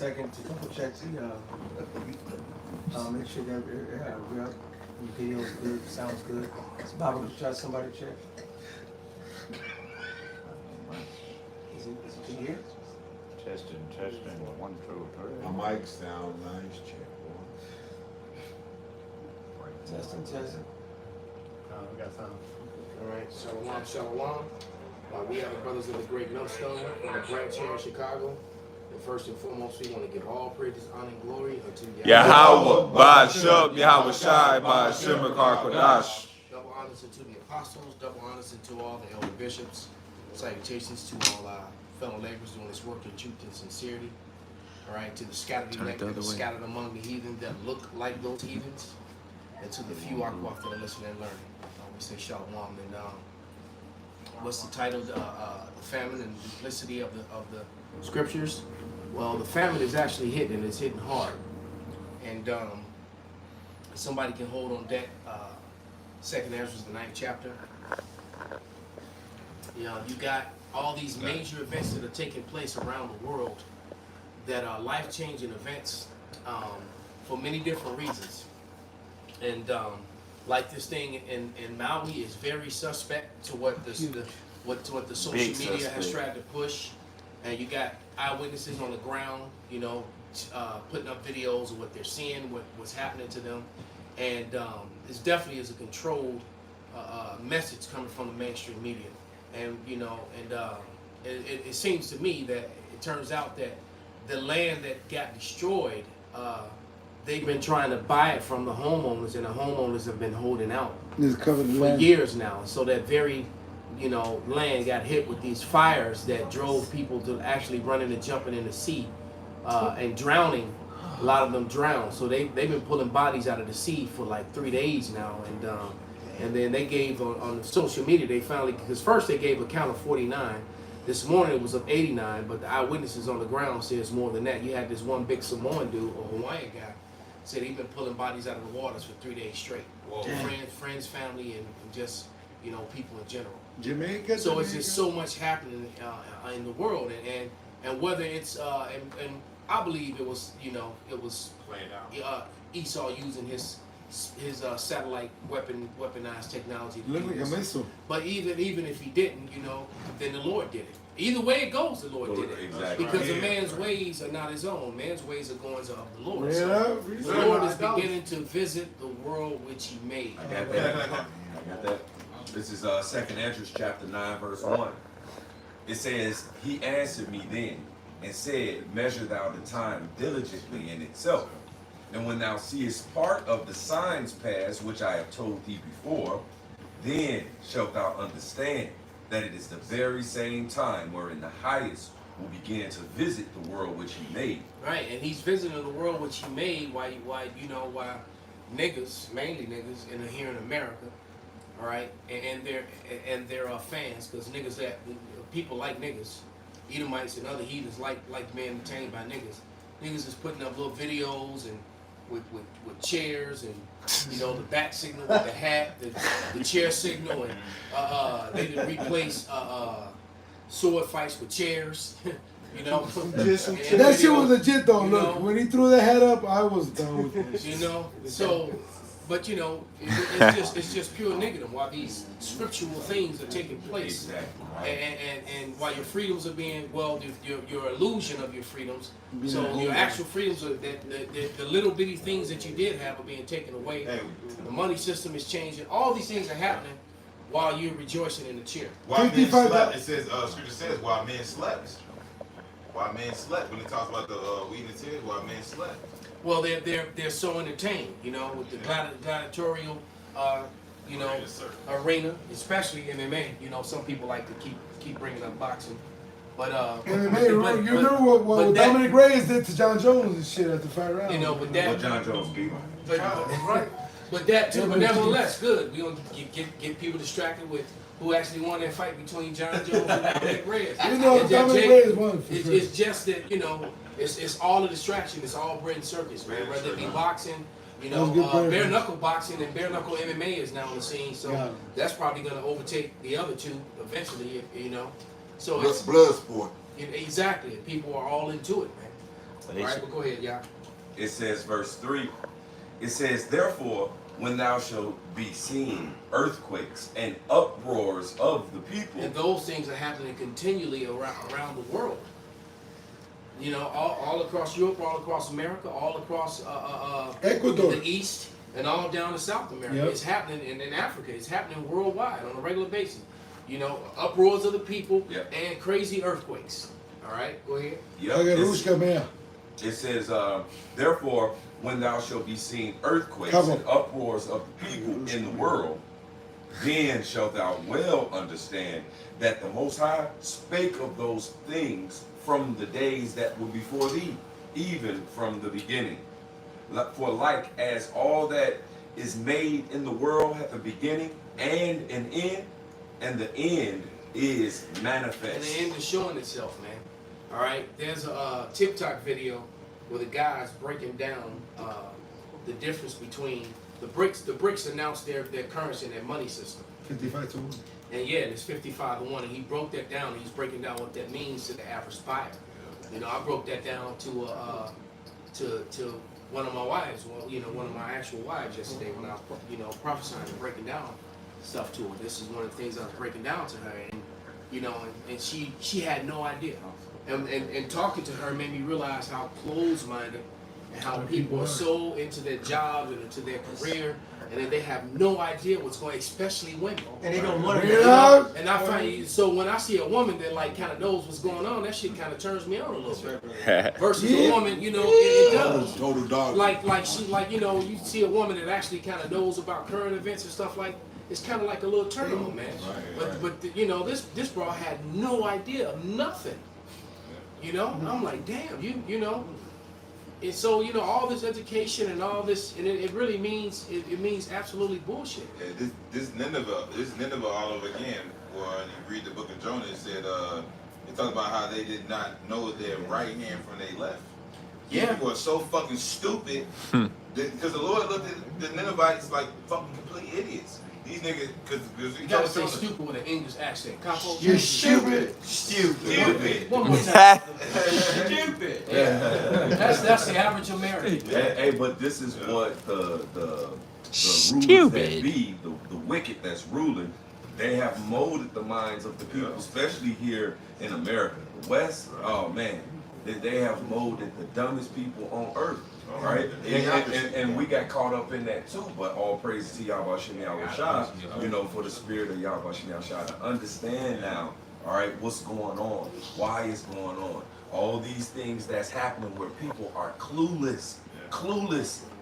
second to double check the, make sure that, video's good, sounds good. So Bob, would you try somebody to check? Is it here? Testing, 1, 2, 3. My mic sound nice, check Testing. We got some. All right, shalom. We have the brothers of the Great Millstone from the branch here in Chicago. And first and foremost, we want to give all praises, honor, and glory unto Yahweh, Ba'ashab, Yahweh Shai, Ba'ashim, Kodash. Double honors unto the apostles, double honors unto all the elder bishops. Salutations to all our fellow laborers doing this work in truth and sincerity. All right, to the scattered elect that are scattered among the heathen that look like those heathens, and to the few Akwaf that are listening and learning. We say shalom. And what's the title? The famine and duplicity of the scriptures. Well, the famine is actually hitting, and it's hitting hard. And somebody can hold on that. Second Ezra, the 9th chapter. You got all these major events that are taking place around the world that are life-changing events for many different reasons. And like this thing in Maui is very suspect to what the social media has tried to push. And you got eyewitnesses on the ground, putting up videos of what they're seeing, what's happening to them. And this definitely is a controlled message coming from the mainstream media. And it seems to me that it turns out that the land that got destroyed, they've been trying to buy it from the homeowners, and the homeowners have been holding out for years now. So that very, land got hit with these fires that drove people to actually running and jumping in the sea and drowning. A lot of them drowned. So they've been pulling bodies out of the sea for like 3 days now. And then they gave on social media, they finally, because first they gave a count of 49. This morning it was of 89, but the eyewitnesses on the ground says more than that. You had this one big Samoan dude, or Hawaiian guy, said he'd been pulling bodies out of the waters for 3 days straight. Friends, family, and just, people in general. Jamaica. So it's just so much happening in the world, and whether it's and I believe it was Played out. Esau using his satellite weaponized technology. Look like a missile. But even if he didn't, then the Lord did it. Either way it goes, the Lord did it. Exactly. Because a man's ways are not his own. Man's ways are goings of the Lord. Yeah, So the Lord is beginning to visit the world which he made. I got that. This is 2nd Ezra chapter 9, verse 1. It says, "He answered me then and said, Measure thou the time diligently in itself. And when thou seest part of the signs pass, which I have told thee before, then shalt thou understand that it is the very same time wherein the highest will begin to visit the world which he made." Right, and he's visiting the world which he made. Why niggas, mainly niggas, here in America, all right, and they're fans, because niggas that people like niggas, Edomites and other heathens like being entertained by niggas. Niggas is putting up little videos and with chairs and the bat signal with the hat, the chair signal, and they did replace sword fights with chairs. That shit was legit though. Look, when he threw that hat up, I was done with this. So, but it's just pure niggerdom while these scriptural things are taking place. Exactly. And while your freedoms are being, your illusion of your freedoms, so your actual freedoms are the little bitty things that you did have are being taken away. The money system is changing. All these things are happening while you're rejoicing in the chair. While men slept, it says, scripture says, while men slept. While men slept, when it talks about the wheat and tears, while men slept. Well, they're so entertained, with the gladiatorial, arena, especially MMA. Some people like to keep bringing up boxing, but you remember what Dominic Reyes did to John Jones and shit at the fight round. But that John Jones beat him. But that too. But nevertheless, good. We gonna get people distracted with who actually won that fight between John Jones and Dominic Reyes. Dominic Reyes won. It's just that it's all a distraction. It's all bread and circus, man. Whether it be boxing, bare knuckle boxing and bare knuckle MMA is now on the scene. So that's probably gonna overtake the other two eventually. So it's blood sport. Exactly. People are all into it, man. All right, well, go ahead, yeah. It says, verse 3, it says, therefore, when thou shalt be seen earthquakes and uproars of the people. And those things are happening continually around the world. You know, all across Europe, all across America, all across Ecuador, the East, and all down to South America. Yep. It's happening in Africa. It's happening worldwide on a regular basis. You know, uproars of the people and crazy earthquakes. All right, go ahead. It says, therefore, when thou shalt be seen earthquakes and uproars of the people in the world, then shalt thou well understand that the Most High spake of those things from the days that were before thee, even from the beginning. For like as all that is made in the world hath a beginning and an end, and the end is manifest. And the end is showing itself, man. All right, there's a TikTok video where the guy's breaking down the difference between the BRICS. The BRICS announced their currency and their money system. 55 to 1. And yeah, it's 55 to 1, and he broke that down. And he's breaking down what that means to the average buyer. You know, I broke that down to one of my wives. Well, you know, one of my actual wives yesterday when I was, you know, prophesying and breaking down stuff to her. This is one of the things I was breaking down to her, and you know, and she had no idea. And talking to her made me realize how closed-minded and how people are so into their jobs and into their career, and then they have no idea what's going, especially women. And they don't want to. You know? And I find so when I see a woman that like kind of knows what's going on, that shit kind of turns me on a little bit. Versus a woman, you know, it does. Total dog. Like she, like, you know, you see a woman that actually kind of knows about current events and stuff like. It's kind of like a little turn on, man. But you know, this bro had no idea of nothing. You know, I'm like, damn, you know. And so, you know, all this education and all this, and it really means, it means absolutely bullshit. Yeah, this Nineveh all over again, where you read the book of Jonah, it said, it talks about how they did not know their right hand from their left. These people are so fucking stupid, because the Lord looked at the Ninevites like fucking complete idiots. These niggas, because you gotta say stupid with an English accent. Capo, you're stupid. Stupid. One more time. Stupid. Yeah. That's the average American. Hey, but this is what the rulers that be, the wicked that's ruling, they have molded the minds of the people, especially here in America. The West, oh man, they have molded the dumbest people on earth. Right, and we got caught up in that too. But all praise to Yahweh Shem Yahweh Shai, you know, for the spirit of Yahweh Shem Yahweh Shai to understand now. All right, what's going on? Why is going on? All these things that's happening where people are clueless.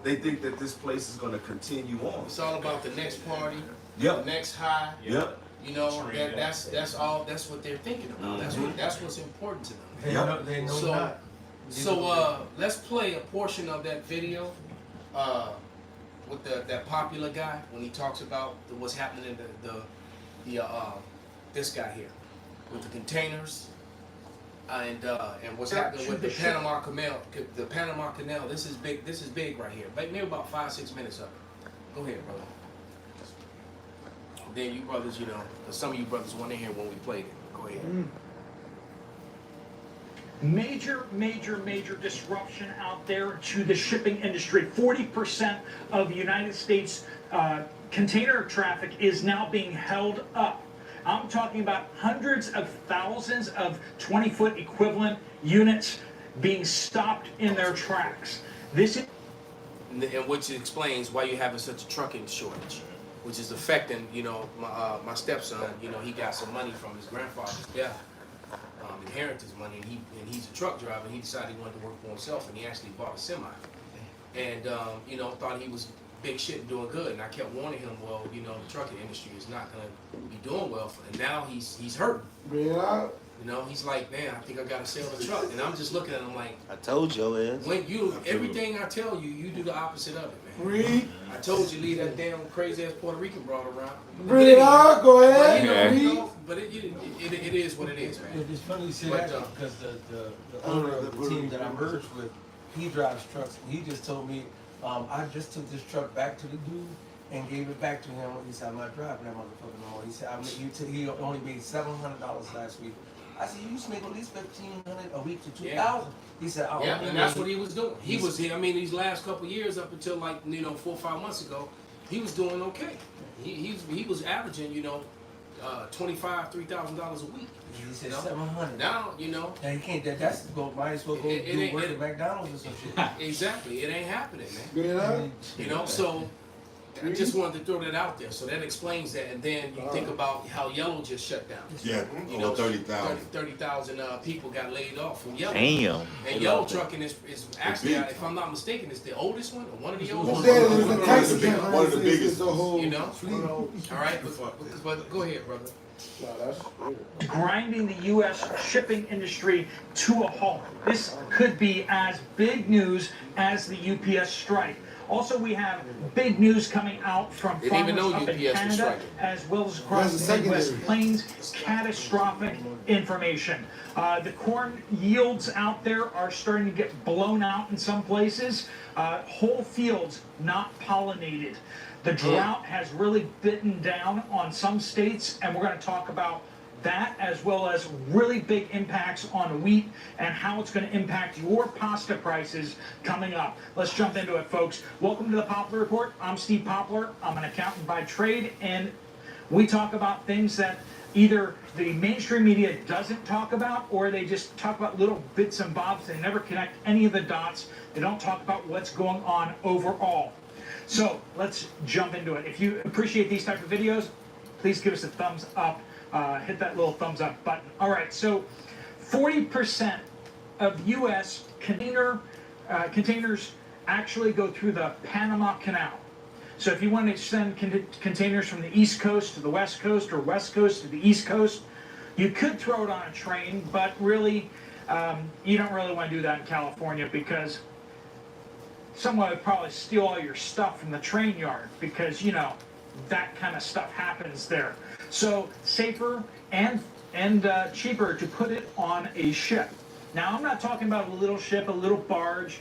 They think that this place is going to continue on. It's all about the next party, Yep. the next high. Yep. You know, that's all. That's what they're thinking about. That's what's important to them. They know So- not. So let's play a portion of that video with that popular guy when he talks about what's happening in this guy here with the containers and what's happening with the Panama Canal. The Panama Canal. This is big. This is big right here. Maybe about 5-6 minutes of it. Go ahead, brother. Then you brothers, you know, 'cause some of you brothers weren't in here when we played it. Go ahead. Major disruption out there to the shipping industry. 40% of the United States container traffic is now being held up. I'm talking about hundreds of thousands of 20-foot equivalent units being stopped in their tracks. This is And which explains why you're having such a trucking shortage, which is affecting, you know, my stepson. You know, he got some money from his grandfather's death, inheritance money, and he's a truck driver. And he decided he wanted to work for himself, and he actually bought a semi. And you know, thought he was big shit and doing good. And I kept warning him, well, you know, the trucking industry is not gonna be doing well. And now he's hurting. Yeah. You know, he's like, man, I think I gotta sell the truck. And I'm just looking at him like, I told you is. when everything I tell you, you do the opposite of it, man. Read. I told you, leave that damn crazy ass Puerto Rican broad around. Read it out. Go But, ahead. you Read. know, but it is what it is, man. It's funny you say But, that because the owner of the team that I merged with, he drives trucks. And he just told me, I just took this truck back to the dude and gave it back to him. He said, I'm not driving that motherfucker no more. He said, he only made $700 last week. I said, you used to make at least 1,500 a week to 2,000. Yeah. He said, oh, Yeah, and that's what he was doing. He was here. I mean, these last couple of years, up until like 4 or 5 months ago, he was doing okay. He was averaging $3,000 a week. He said 700. Now And he can't. That's go. Might as well go do work at McDonald's or some shit. exactly. It ain't happening, man. Good enough? So I just wanted to throw that out there. So that explains that. And then you think about how Yellow just shut down. Yeah, 30,000. 30,000 people got laid off from Yellow. Damn. And Yellow Trucking is actually, if I'm not mistaken, it's the oldest one, or one of the oldest. One of the biggest. All right, but go ahead, brother. Grinding the U.S. shipping industry to a halt. This could be as big news as the UPS strike. Also, we have big news coming out from Didn't even farmers know up in UPS was Canada, striking. as well as across the Midwest Plains. Catastrophic information. The corn yields out there are starting to get blown out in some places. Whole fields not pollinated. The drought has really bitten down on some states, and we're going to talk about that, as well as really big impacts on wheat and how it's going to impact your pasta prices coming up. Let's jump into it, folks. Welcome to the Poplar Report. I'm Steve Poplar. I'm an accountant by trade, and we talk about things that either the mainstream media doesn't talk about, or they just talk about little bits and bobs. They never connect any of the dots. They don't talk about what's going on overall. So let's jump into it. If you appreciate these type of videos, please give us a thumbs up. Hit that little thumbs up button. All right, so 40% of U.S. containers actually go through the Panama Canal. So if you want to send containers from the East Coast to the West Coast, or West Coast to the East Coast, you could throw it on a train, but really, you don't really want to do that in California, because someone would probably steal all your stuff from the train yard, because that kind of stuff happens there. So safer and cheaper to put it on a ship. Now, I'm not talking about a little ship, a little barge,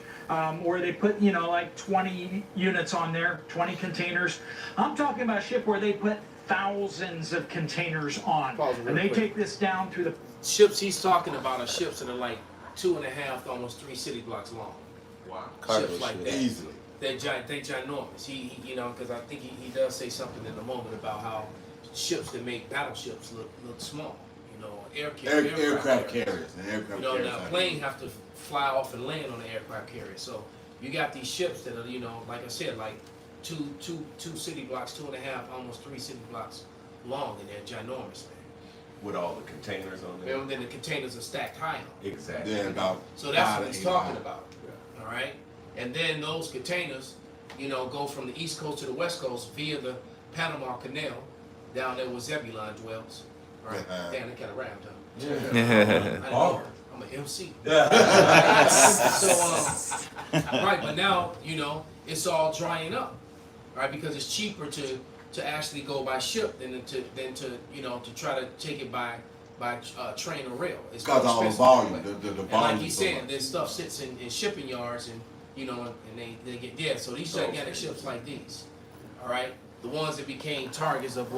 where they put like 20 units on there, 20 containers. I'm talking about a ship where they put thousands of containers on, and they take this down through the ships he's talking about are ships that are like 2.5, almost 3 city blocks long. Wow. Ships like that. Easily. They're ginormous. He because I think he does say something in a moment about how ships that make battleships look small. Aircraft carriers. And aircraft carriers. Now plane have to fly off and land on the aircraft carrier. So you got these ships that are, like I said, like two city blocks, 2.5, almost 3 city blocks long, and they're ginormous, man. With all the containers on there. And then the containers are stacked high. Exactly. They're about So that's 5 what to he's 8 talking miles. about. All right, and then those containers, go from the East Coast to the West Coast via the Panama Canal down there where Zebulon dwells. All right, damn, that kind of rhymed, huh? Yeah. I'm an MC. So, right, but now it's all drying up, right? Because it's cheaper to actually go by ship than to try to take it by train or rail. It's Because all the volume, the volume. and like he's saying, this stuff sits in shipping yards, and and they get so these gigantic ships like these, all right, the ones that became targets of the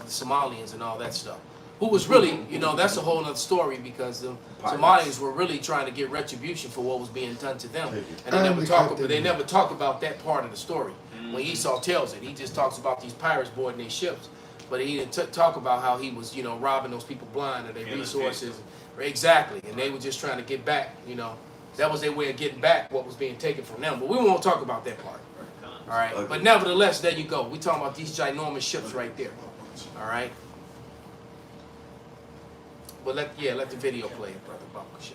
Somalians and all that stuff. Who was really, that's a whole other story, because the Somalians were really trying to get retribution for what was being done to them, and they never talk about that part of the story. When Esau tells it, he just talks about these pirates boarding their ships, but he didn't talk about how he was, robbing those people blind of their resources. Exactly, and they were just trying to get back, that was their way of getting back what was being taken from them. But we won't talk about that part. All right, but nevertheless, there you go. We talking about these ginormous ships right there. All right. But let the video play, brother Bakusha.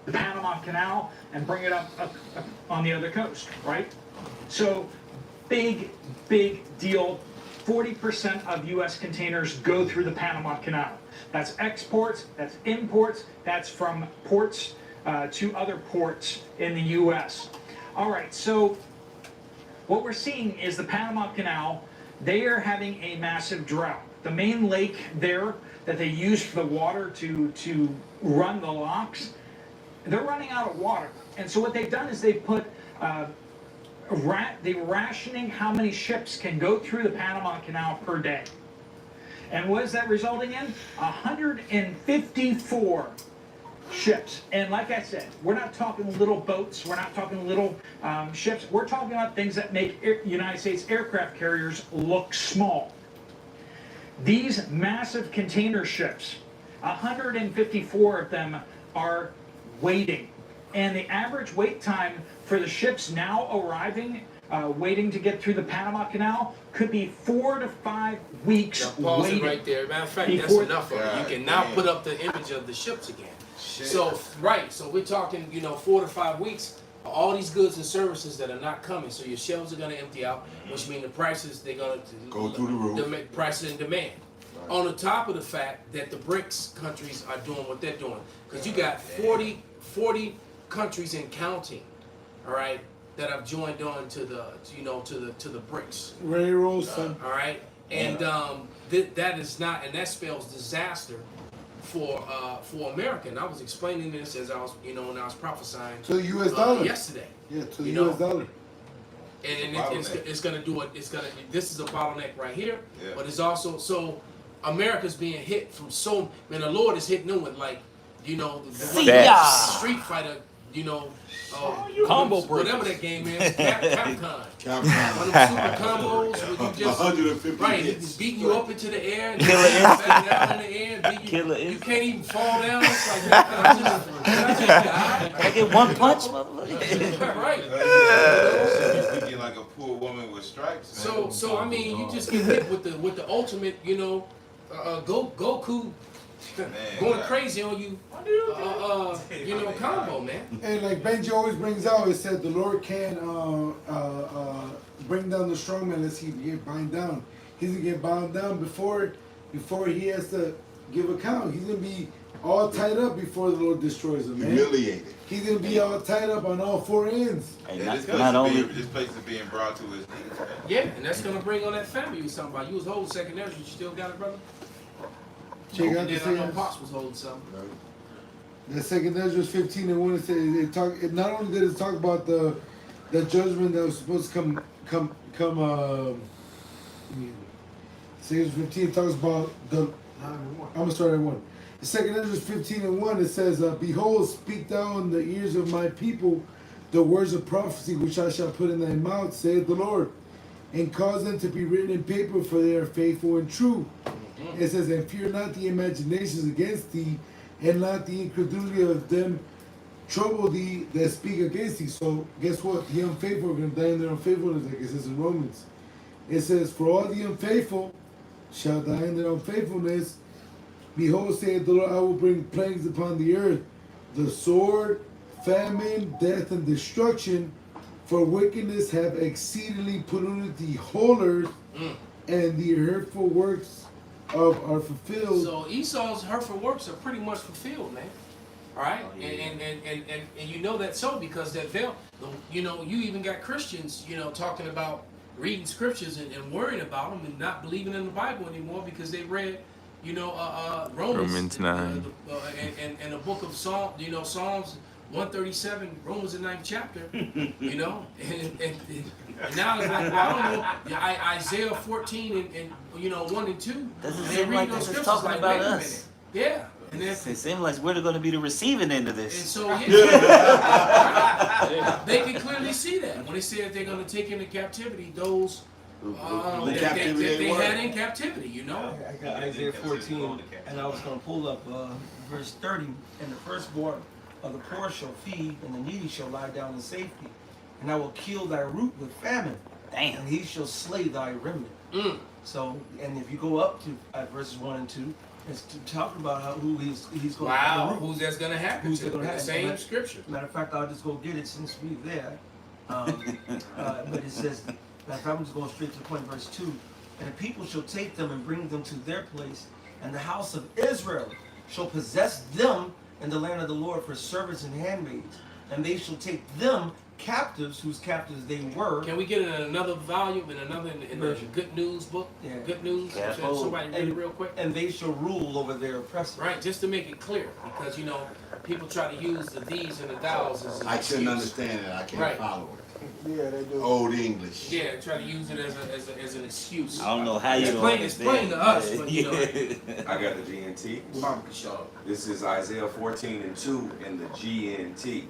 the Panama Canal and bring it up on the other coast, right? So big deal. 40% of U.S. containers go through the Panama Canal. That's exports, that's imports, that's from ports to other ports in the U.S. All right, so what we're seeing is the Panama Canal, they are having a massive drought. The main lake there that they use for the water to run the locks, they're running out of water. And so what they've done is they've put they're rationing how many ships can go through the Panama Canal per day. And what is that resulting in? 154 ships. And like I said, we're not talking little boats, we're not talking little ships, we're talking about things that make United States aircraft carriers look small. These massive container ships, 154 of them are waiting. And the average wait time for the ships now arriving, waiting to get through the Panama Canal, could be 4 to 5 weeks Pause waiting. it right there. Matter of fact, that's enough of it. You can now put up the image of the ships again. So, right, so we're talking, 4 to 5 weeks, all these goods and services that are not coming. So your shelves are going to empty out, which means the prices, they're going to go through the roof. Prices and demand. Right. On the top of the fact that the BRICS countries are doing what they're doing. Because you got 40 countries and counting, all right, that have joined on to the, to the BRICS. Ray Rolson. All right, and that is not, and that spells disaster for America. And I was explaining this as I was, when I was prophesying to the U.S. dollar yesterday. Yeah, to the U.S. dollar. And it's going to do it. It's going to. This is a bottleneck right here, but it's also so America's being hit from so. Man, the Lord is hitting them with like, the Street Fighter. Combo breakers. Whatever that game is, Capcom. One of them super combos where you just 150 right, hits. he's beating you up into the air, and Killer you back down in the air, and beat you. You can't even fall down. It's like, can I just die? I get one punch, Right. You get like a poor woman with stripes. So I mean, you just get hit with the ultimate, Goku. Going crazy on you, combo, man. And like Benji always brings out, it said the Lord can't bring down the strong man unless he get bound down. He's gonna get bound down before he has to give account. He's gonna be all tied up before the Lord destroys him, man. Humiliated. He's gonna be all tied up on all four ends. And this place is being brought to his knees, man. Yeah, and that's gonna bring on that family you was talking about. You was holding second Ezra, you still got it, brother? Check out the I know second. Pops was holding something. The second Ezra 15:1. It says it not only did it talk about the judgment that was supposed to come. Second 15 talks about the. I'm gonna start at 1. The second Ezra 15:1. It says, "Behold, speak thou in the ears of my people the words of prophecy which I shall put in thy mouth, saith the Lord, and cause them to be written in paper, for they are faithful and true." It says, "And fear not the imaginations against thee, and not the incredulity of them trouble thee that speak against thee." So guess what? The unfaithful are going to die in their unfaithfulness, like it says in Romans. It says, "For all the unfaithful shall die in their unfaithfulness. Behold, saith the Lord, I will bring plagues upon the earth, the sword, famine, death, and destruction, for wickedness have exceedingly polluted the whole earth, and the hurtful works are fulfilled." So Esau's hurtful works are pretty much fulfilled, man. All right, and you know that's so because that veil. You even got Christians, talking about reading scriptures and worrying about them and not believing in the Bible anymore because they read, Romans 9 and the book of Psalms 137, Romans the 9th chapter, and now it's like, well, I don't know, Isaiah 14 and 1 and 2. Doesn't and seem like this is talking about us. Yeah. And it seems like we're going to be the receiving end of this. And so, they can clearly see that when they say that they're going to take into captivity those that they had in captivity, I got Isaiah 14, and I was going to pull up verse 30, "And the firstborn of the poor shall feed, and the needy shall lie down in safety. And I will kill thy root with famine, Damn. and he shall slay thy remnant." So, and if you go up to verses 1 and 2, it's talking about who he's going wow, to who's that's going to happen Who's to? gonna happen? The same scripture. Matter of fact, I'll just go get it since we're there. But it says, I'm just going straight to the point, verse 2. "And the people shall take them and bring them to their place, and the house of Israel shall possess them in the land of the Lord for servants and handmaids. and they shall take them captives, whose captives they were. Can we get it in another volume, in the Good News book? Yeah. Good News. Yeah. Somebody read it real quick. And they shall rule over their oppressors. Right, just to make it clear, because people try to use the these and the thous as an I couldn't excuse. understand it. I can't Right. follow it. Yeah, they do. Old English. Yeah, try to use it as an excuse. I don't know how you It's don't plain, it's plain to us, but I got the GNT. This is Isaiah 14:2 in the GNT.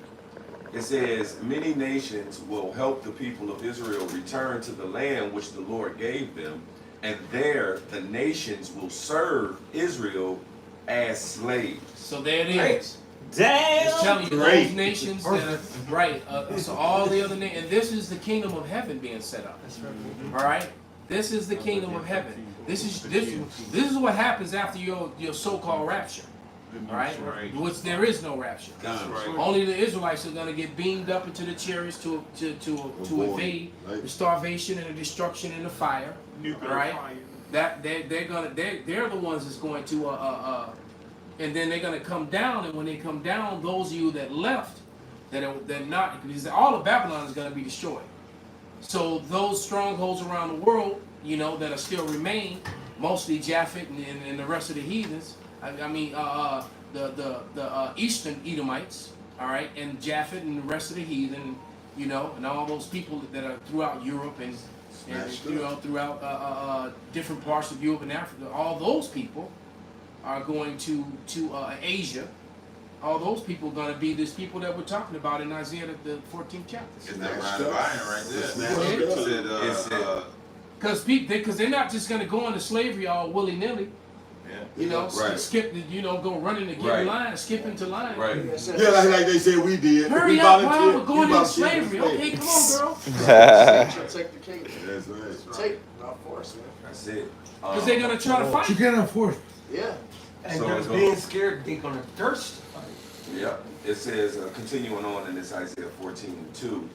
It says, many nations will help the people of Israel return to the land which the Lord gave them, and there the nations will serve Israel as slaves. So there it is. Damn. It's telling you Great. those nations that are right. So all the other nations, and this is the kingdom of heaven being set up. All right, this is the kingdom of heaven. This is what happens after your so-called rapture. All right, which there is no rapture. Only the Israelites are going to get beamed up into the chariots to evade the starvation and the destruction and the fire. All right, that they're the ones that's going to and then they're going to come down. And when they come down, those of you that left, they're not, because all of Babylon is going to be destroyed. So those strongholds around the world, that are still remain, mostly Japhet and the rest of the heathens. The Eastern Edomites, all right, and Japhet and the rest of the heathen, and all those people that are throughout Europe and throughout different parts of Europe and Africa. All those people are going to Asia. All those people are going to be these people that we're talking about in Isaiah the 14th chapter. It's that ride of iron right there. Because they're not just going to go into slavery all willy-nilly. Skip, go running to get in line, skip into line. Right. Yeah, like they said we did. Hurry we up, Bob, we're going into slavery. Okay, come on, girl. Take the kingdom. That's right. Take, not force, man. That's it. Because they're going to try to fight. You cannot force. Yeah. And So they're it's being scared, they're going to thirst. Yeah, it says, continuing on in this Isaiah 14:2,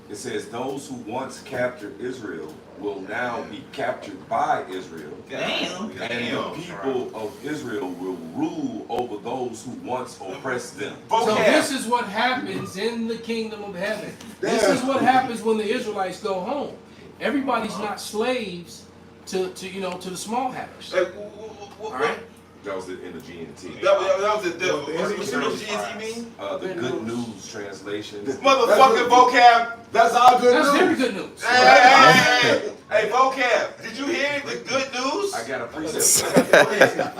it says, those who once captured Israel will now be captured by Israel. Damn. And the people of Israel will rule over those who once oppressed them. So this is what happens in the kingdom of heaven. This is what happens when the Israelites go home. Everybody's not slaves to the small hatters. All right? That was in the GNT. That was the GNT mean? The Good News translation. This motherfucking vocab. That's all good That's news. very good news. Hey, vocab. Did you hear the good news? I got a precept.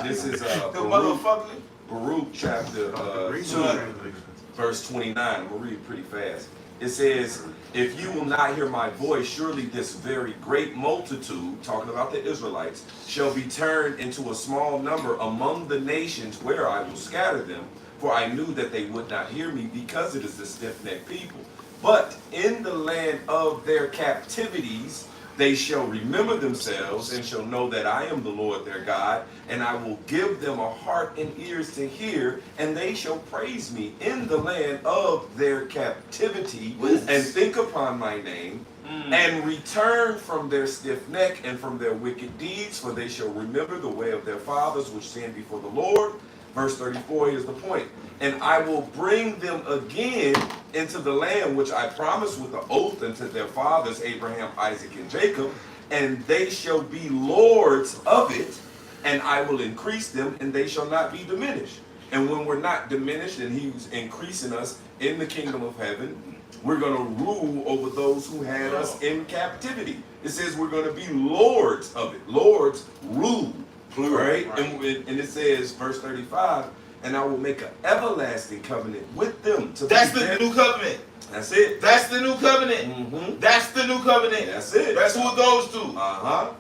This is The motherfucker. Baruch chapter 2, verse 29. I'm going to read it pretty fast. It says, if you will not hear my voice, surely this very great multitude, talking about the Israelites, shall be turned into a small number among the nations where I will scatter them. For I knew that they would not hear me, because it is a stiff-necked people. But in the land of their captivities, they shall remember themselves and shall know that I am the Lord their God, and I will give them a heart and ears to hear, and they shall praise me in the land of their captivity, and think upon my name, and return from their stiff neck and from their wicked deeds, for they shall remember the way of their fathers which stand before the Lord. Verse 34 is the point. And I will bring them again into the land which I promised with an oath unto their fathers, Abraham, Isaac, and Jacob, and they shall be lords of it, and I will increase them, and they shall not be diminished. And when we're not diminished, and he's increasing us in the kingdom of heaven, we're going to rule over those who had us in captivity. It says we're going to be lords of it. Lords rule. Right? And it says, verse 35, and I will make an everlasting covenant with them. That's the new covenant. That's it. That's the new covenant. Mm-hmm. That's the new covenant. That's it. That's who it goes to.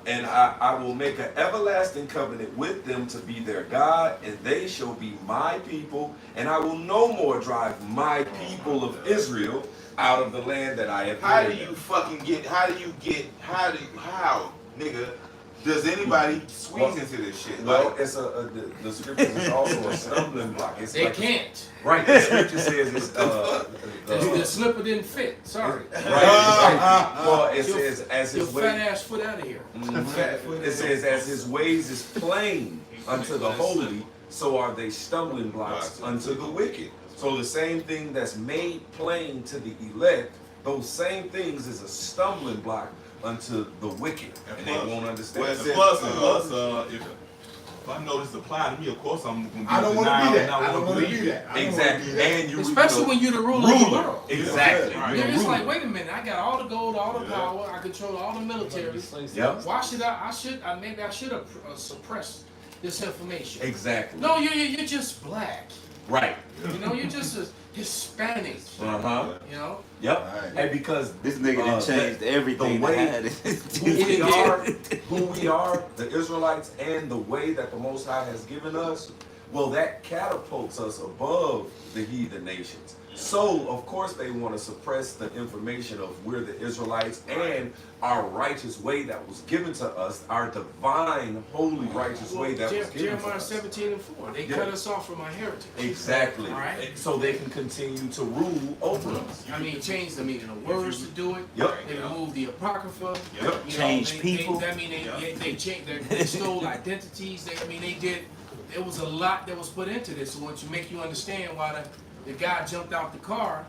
And I will make an everlasting covenant with them to be their God, and they shall be my people, and I will no more drive my people of Israel out of the land that I have given them. How, nigga, does anybody squeeze into this shit? Well, it's the scripture is also a stumbling block. It's they like can't. Right, the scripture says it's the slipper didn't fit. Sorry. Right. Well, it says as his your way. fat ass foot out of here. It says as his ways is plain unto the holy, so are they stumbling blocks unto the wicked. So the same thing that's made plain to the elect, those same things is a stumbling block unto the wicked, and they won't understand. Well, If I know this apply to me, of course I'm gonna be I don't want to denied be and that. I don't want to believe be it. that. Exactly, and you Especially when you're the ruler of the world. Exactly. Right. Yeah, You're it's ruler. like, wait a minute, I got all the gold, all the power, I control all the military. Yep. Why should maybe I should have suppressed this information. Exactly. No, you're just black. Right. You know, you're just a Hispanic. You know. Yep. Right. And because This nigga done changed everything. the way that had who we are, the Israelites, and the way that the Most High has given us, well, that catapults us above the heathen nations. So, of course, they want to suppress the information of we're the Israelites and our righteous way that was given to us, our divine, holy, righteous way that was given to Jeremiah us. 17:4. They cut us off from our heritage. Exactly. Right. So they can continue to rule over us. I mean, change the meaning of words to do it. Yep. They removed the apocrypha. Yep. You know, Change people. I mean, they changed. They stole identities. They did. There was a lot that was put into this. So once you make you understand why the guy jumped out the car,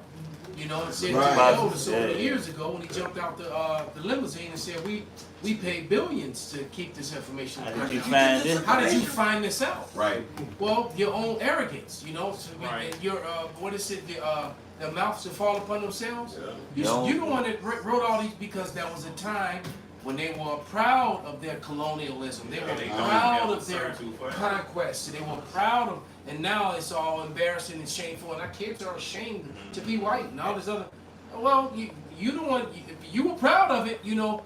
you know, and said Right. to the so many years ago when he jumped out the limousine and said we paid billions to keep this information. How did you find this? How did you find this out? Right. Well, your own arrogance, you know. So your what is it? The mouths that fall upon themselves. You're the one that wrote all these because there was a time when they were proud of their colonialism. They were proud of their conquests. They were proud of, and now it's all embarrassing and shameful. And our kids are ashamed to be white and all this other. Well, you the one. You were proud of it, you know.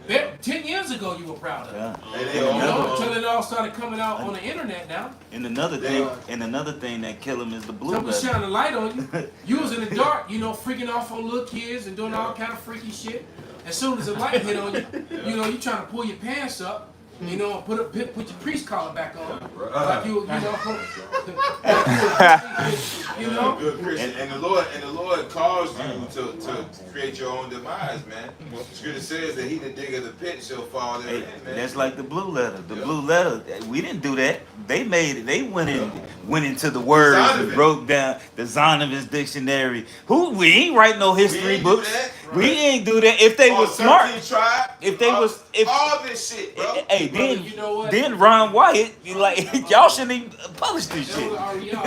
10 years ago, you were proud of it. You know, until it all started coming out on the internet now. And another thing that kill him is the blue Someone letter. shine a light on you. You was in the dark, you know, freaking off on little kids and doing all kind of freaky shit. As soon as the light hit on you, you know, you trying to pull your pants up, you know, and put your priest collar back on, like you know. Good Christian. And the Lord calls you to create your own demise, man. Scripture says that he that diggeth the pit shall fall therein, man. That's like the blue letter. The blue letter, we didn't do that. They made it. They went into the words and broke down the Zondervan's dictionary. We ain't write no history books. We ain't do that. If they was smart, if all this shit, bro. Hey, Brother, you know what? then Ron Wyatt, y'all shouldn't even publish this shit. You know,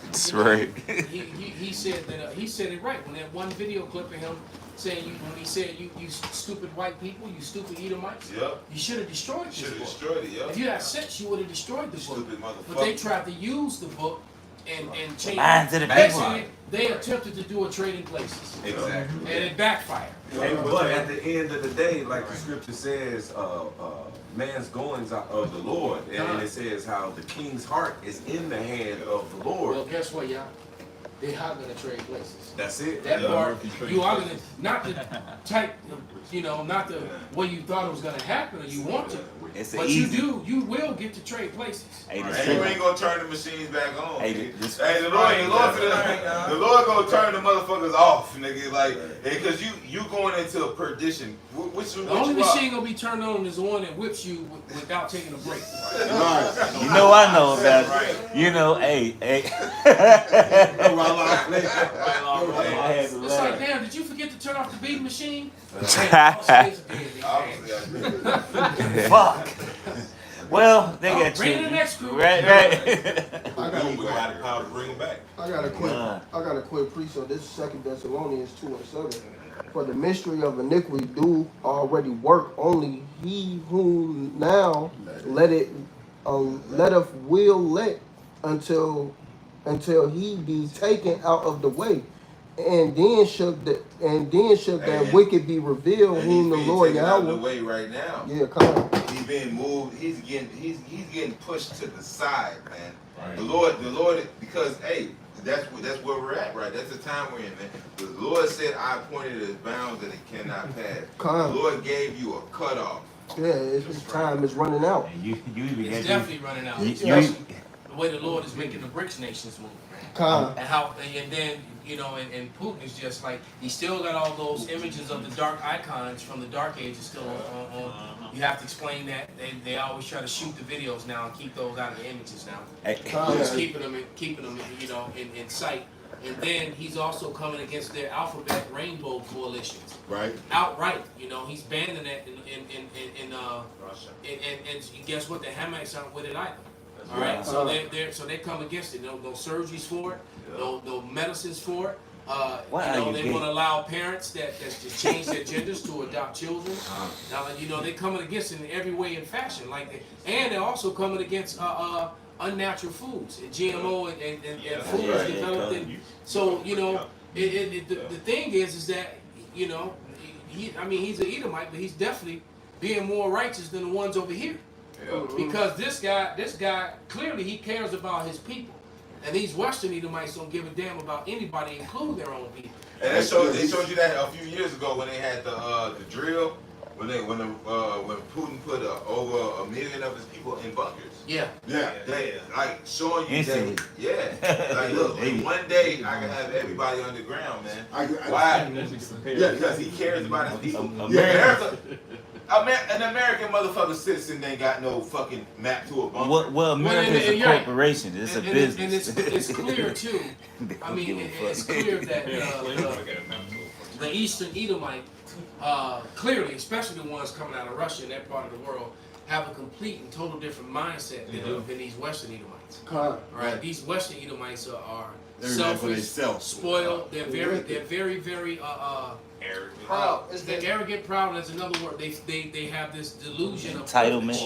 That's right. He said that he said it right when that one video clip of him saying when he said you stupid white people, you stupid Edomites. Yep. You should have destroyed this book. Destroyed it, yep. If you had sense, you would have destroyed the book. Stupid motherfucker. But they tried to use the book and change Minds of the basically, they attempted to do a trading places. Exactly. And it backfired. But at the end of the day, like the scripture says, man's goings are of the Lord. And it says how the king's heart is in the hand of the Lord. Well, guess what, y'all? They are going to trade places. That's it. That part, you are going to, not the type, you know, not the way you thought it was going to happen or you want to. It's But easy. you will get to trade places. Hey, You ain't gonna turn the machines back on. Hey, The Lord gonna turn the motherfuckers off, nigga. Like, because you going into a perdition. The only machine gonna be turned on is the one that whips you without taking a break. You know I know about it. You know, hey. I had to It's like, laugh. damn, did you forget to turn off the beating machine? Fuck. Well, they got bring you. the next group. Right. I got the power to bring them back. I got a quick preach on this. 2 Thessalonians 2:7. For the mystery of iniquity do already work. Only he who now letteth will let until he be taken out of the way. And then shall that wicked be revealed, whom the Lord out of the Yahweh. way right now. Yeah, come on. He's being moved. He's getting pushed to the side, man. Right. The Lord, because hey, that's where we're at, right? That's the time we're in, man. The Lord said, "I appointed as bounds that it cannot pass." Come. The Lord gave you a cutoff. Yeah, it's time is running out. It's definitely running out. You, Especially the way the Lord is making the BRICS nations move. Come. And then you know, and Putin is just like, he still got all those images of the dark icons from the Dark Ages still on. You have to explain that. They always try to shoot the videos now and keep those out of the images now. Just keeping them, you know, in sight. And then he's also coming against their alphabet rainbow coalitions. Right. Outright, you know, he's banning that in Russia. And guess what? The Hamites aren't with it either. All right, so they come against it. No surgeries for it. No medicines for it. You know, they want to allow parents that to change their genders to adopt children. Now, you know, they're coming against it in every way and fashion. And they're also coming against unnatural foods, GMO and foods developed in. So, you know, the thing is that, you know, he's an Edomite, but he's definitely being more righteous than the ones over here. Because this guy clearly he cares about his people, and these Western Edomites don't give a damn about anybody, including their own people. And they showed you that a few years ago when they had the drill, when Putin put over 1 million of his people in bunkers. They like showing you that. Like look, in one day I can have everybody underground, man. Why? Because he cares about his people. An American motherfucking citizen ain't got no fucking map to a bunker. Well, America's a corporation. It's a business. And it's clear too. I mean, it's clear that the Eastern Edomite, clearly, especially the ones coming out of Russia and that part of the world, have a complete and total different mindset than these Western Edomites. Right? These Western Edomites are selfish, spoiled. They're very arrogant. Proud. They're arrogant, proud. That's another word. They have this delusion of entitlement.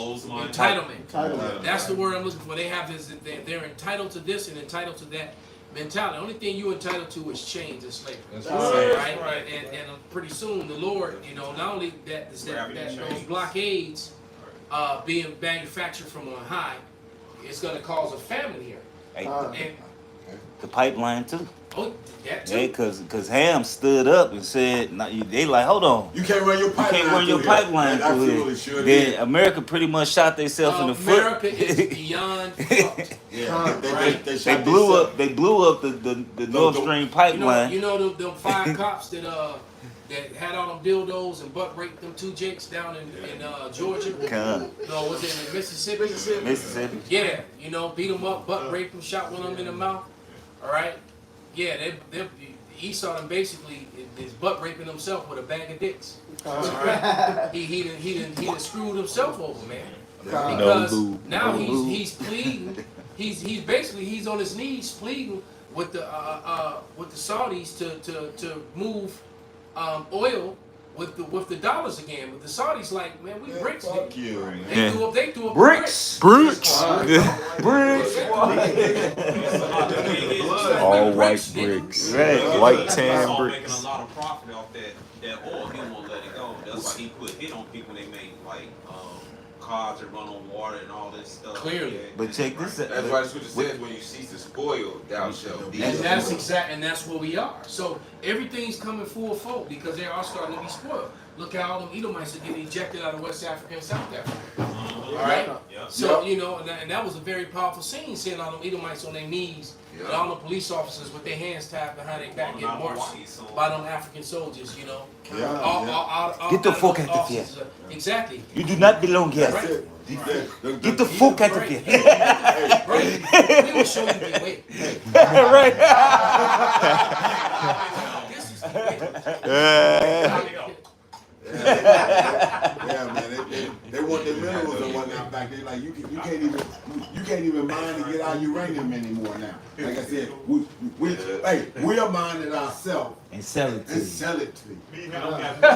That's the word I'm looking for. They have this. They're entitled to this and entitled to that mentality. The only thing you're entitled to is chains and slavery. Right? And pretty soon the Lord, you know, not only that those blockades being manufactured from on high, it's going to cause a famine here. And the pipeline too. Oh, that too. Yeah, cause Ham stood up and said, they like, hold on. You can't run your pipeline through here. Then America pretty much shot themselves in the foot. America is beyond fucked. They blew up the Nord Stream pipeline. You know them 5 cops that had all them dildos and butt raped them 2 jakes down in Georgia. No, was it in Mississippi? Mississippi. Yeah, you know, beat them up, butt raped them, shot one of them in the mouth. All right. Yeah, Esau them basically is butt raping himself with a bag of dicks. He done screwed himself over, man. Because now he's pleading. He's basically on his knees pleading with the Saudis to move oil with the dollars again. But the Saudis like, man, we bricks. Fuck you, man. They threw up bricks. All white bricks. Right. White tan bricks. Making a lot of profit off that oil. He won't let it go. That's why he put hit on people. They make like cars that run on water and all this stuff. Clearly. But check this out. That's why the scripture says when you cease to spoil, thou shalt be. And that's where we are. So everything's coming full fold because they are starting to be spoiled. Look how all them Edomites are getting ejected out of West Africa and South Africa. All right? So, you know, and that was a very powerful scene, seeing all them Edomites on their knees and all the police officers with their hands tied behind their back getting marched by them African soldiers, you know. Get the fuck out of here. Exactly. You do not belong here. Right. Get the fuck out of here. We will show you the way. Right. This is the way. Yeah, man. They want the minerals and whatnot back. They like you can't even mine and get our uranium anymore now. Like I said, we are mining ourselves and sell it to you.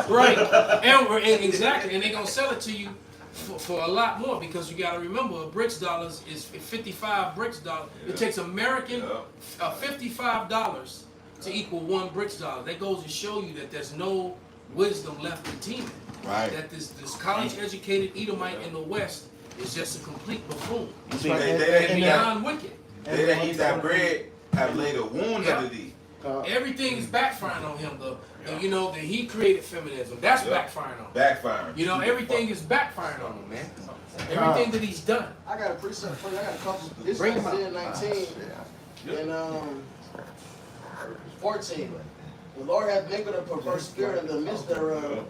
Right. And exactly. And they're gonna sell it to you for a lot more because you gotta remember a BRICS dollars is 55 BRICS dollars. It takes American $55 to equal 1 BRICS dollar. That goes to show you that there's no wisdom left in teaming. Right. That this college-educated Edomite in the West is just a complete buffoon. They beyond wicked. They that eat that bread have laid a wound under thee. Everything is backfiring on him. You know that he created feminism. That's backfiring on him. Backfiring. You know everything is backfiring on him, man. Everything that he's done. I got a precept for you. I got a couple. This is Isaiah 19, and 14. The Lord hath mingled a perverse spirit in the midst thereof.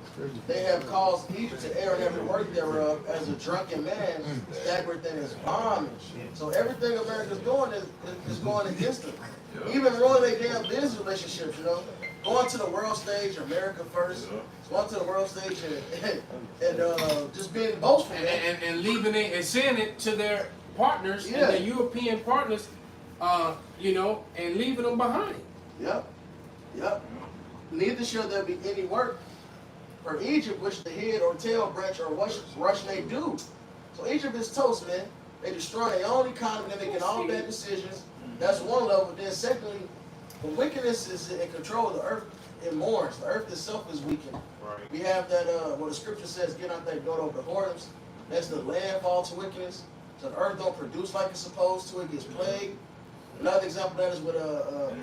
They have caused Egypt to err in every work thereof, as a drunken man staggereth in his vomit. So everything America's doing is going against them. Even ruining their damn business relationships, you know. Going to the world stage, America first. Going to the world stage and just being boastful. And leaving it and saying it to their partners and their European partners, you know, and leaving them behind. Yep. Neither shall there be any work for Egypt, which the head or tail branch or rush they do. So Egypt is toast, man. They destroy their own economy. They're making all bad decisions. That's one level. Then secondly, the wickedness is in control of the earth. It mourns. The earth itself is weakened. Right. We have that, what the scripture says, get out there, go over the whoredoms. That's the land fall to wickedness. So the earth don't produce like it's supposed to. It gets plagued. Another example of that is with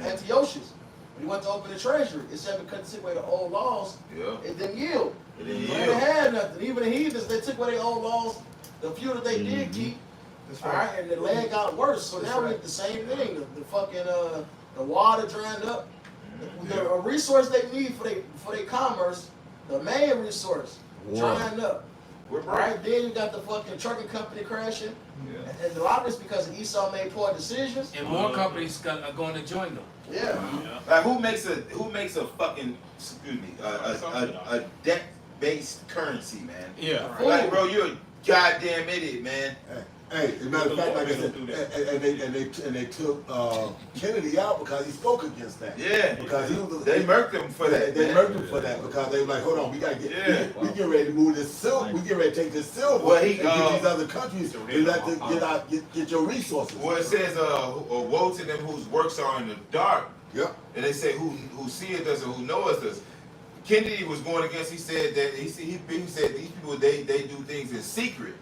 Antiochus. When he went to open the treasury, it said because they took away the old laws, it didn't yield. They didn't have nothing. Even the heathens, they took away their old laws. The few that they did keep, all right, and the land got worse. So now we get the same thing. The fucking the water dried up. The resource they need for their commerce, the main resource, drying up. Right, then you got the fucking trucking company crashing, and a lot of it's because Esau made poor decisions. And more companies are going to join them. Like who makes a fucking a debt-based currency, man? Yeah. Like, bro, you're a goddamn idiot, man. Hey, as a matter of fact, like I said, and they took Kennedy out because he spoke against that. Yeah, because he was. They murked him for that. They murked him for that because they were like, hold on, we gotta get. We get ready to move this silver. We get ready to take this silver and get these other countries. We let them get your resources. Well, it says, woe to them whose works are in the dark. Yep. And they say, who seeth us and who knoweth us. Kennedy was going against. He said that he said these people they do things in secret.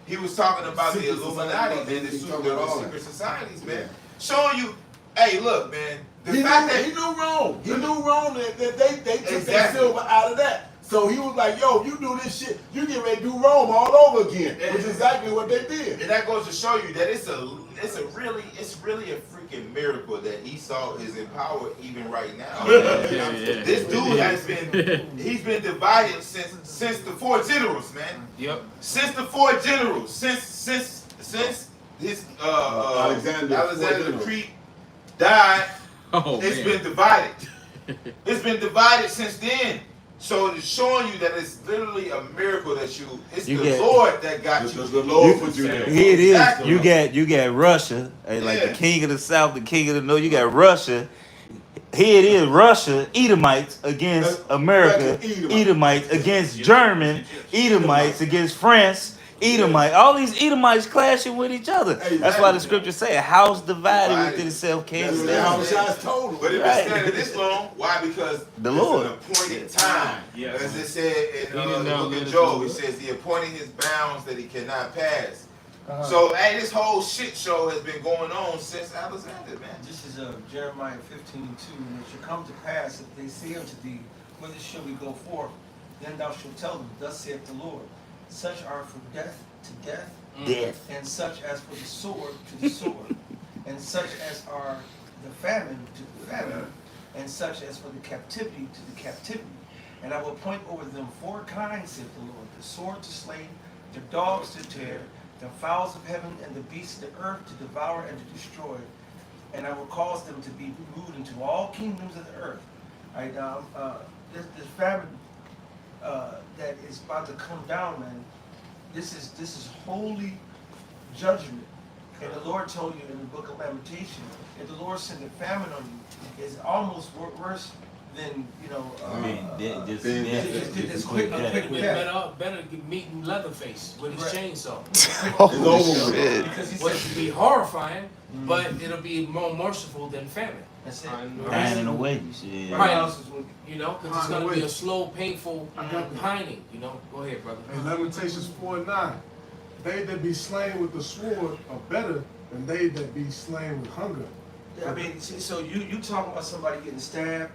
He was talking about the Illuminati and the secret societies, man. Showing you, hey, look, man. He knew wrong. He knew wrong that they took that silver out of that. So he was like, yo, you do this shit, you get ready to do Rome all over again. Which is exactly what they did. And that goes to show you that it's really a freaking miracle that Esau is in power even right now. This dude has been divided since the four generals, man. Yep. Since the four generals, since his Alexander the Great died, it's been divided. It's been divided since then. So it's showing you that it's literally a miracle that it's the Lord that got you. The Lord put you there. Here it is. Exactly. You got Russia, like the king of the south, the king of the north. You got Russia. Here it is, Russia, Edomites against America, Edomites against German, Edomites against France, Edomite. All these Edomites clashing with each other. That's why the scriptures say a house divided within itself can't stand. But it been standing this long. Why? Because the Lord. An appointed time. As it said in the book of Job, he says he appointed his bounds that he cannot pass. So, hey, this whole shit show has been going on since Alexander, man. This is Jeremiah 15:2. And it shall come to pass if they say unto thee, whither shall we go forth? Then thou shalt tell them, thus saith the Lord. Such are for death to death, and such as for the sword to the sword, and such as are the famine to the famine, and such as for the captivity to the captivity. And I will appoint over them 4 kinds, saith the Lord: the sword to slay, the dogs to tear, the fowls of heaven, and the beasts of the earth to devour and to destroy. And I will cause them to be removed into all kingdoms of the earth. Right now, this famine that is about to come down, man. This is holy judgment. And the Lord told you in the book of Lamentation, if the Lord send a famine on you, it's almost worse than, you know, this quick death. Better meeting Leatherface with his chainsaw. Oh, shit. Which would be horrifying, but it'll be more merciful than famine. That's it. Pining away. Shit. Right. You know, because it's going to be a slow, painful pining. You know, go ahead, brother. In Lamentations 4:9, they that be slain with the sword are better than they that be slain with hunger. I mean, so you talking about somebody getting stabbed,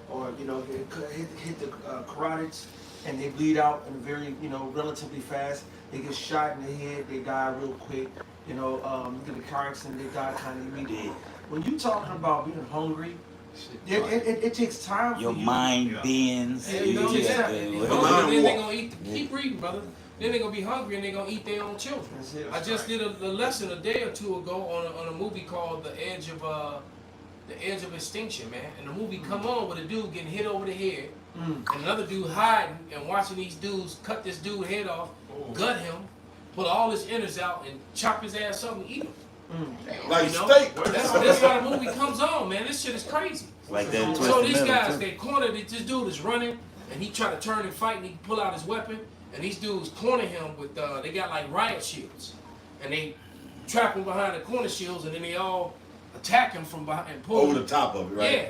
or you know, hit the carotids, and they bleed out in a very, you know, relatively fast. They get shot in the head, they die real quick. You know, get a car accident, they die kind of immediately. When you talking about being hungry, It takes time Your for you. mind bends. And you know, Yeah, then yeah. they gonna eat. Keep reading, brother. Then they gonna be hungry and they gonna eat their own children. I just did a lesson a day or two ago on a movie called The Edge of Extinction, man. And the movie come on with a dude getting hit over the head, and another dude hiding and watching these dudes cut this dude's head off, gut him, pull all his innards out, and chop his ass up and eat him. Like You know? steak. That's how the movie comes on, man. This shit is crazy. Like that So Twisted these Metal, guys, too. they cornered this dude is running, and he tried to turn and fight, and he pull out his weapon, and these dudes corner him with they got like riot shields, and they trap him behind the corner shields, and then they all attack him from behind and pull Over him. the top of it, right? Yeah,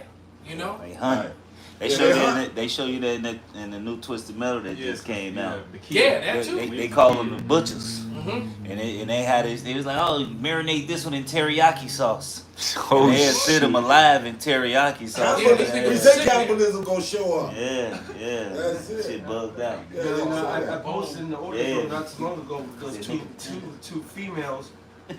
you know. They hunt. They Yeah, show they you hunt. that. They show you that in the new Twisted Metal that just came out. Yeah, that too. They call them the butchers, Mm-hmm. and they had this. They was like, oh, marinate this one in teriyaki sauce. Oh, And they had sit them alive in teriyaki sauce. Yeah, these niggas You sick, say man. cannibalism gonna show up. Yeah. That's it. Shit bugged out. Yeah, You know, yeah. I posted in the audio Yeah. not too long ago those Yeah. two females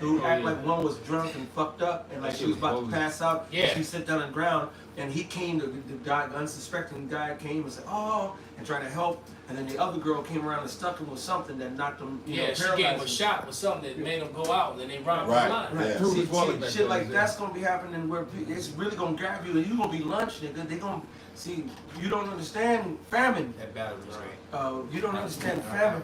who act like one was drunk and fucked up and like she was about to pass out. Yeah. She sat down on the ground and he came, the guy, unsuspecting guy came and said, oh, and tried to help. And then the other girl came around and stuck him with something that knocked him, you know, Yeah, she gave him a paralyzed shot with something that made him go out, and then they run up Right. the line. Yeah. See, shit like that's gonna be happening where it's really gonna grab you and you're gonna be lunch, nigga. They gonna see you don't understand famine. That battle was right. You don't understand famine.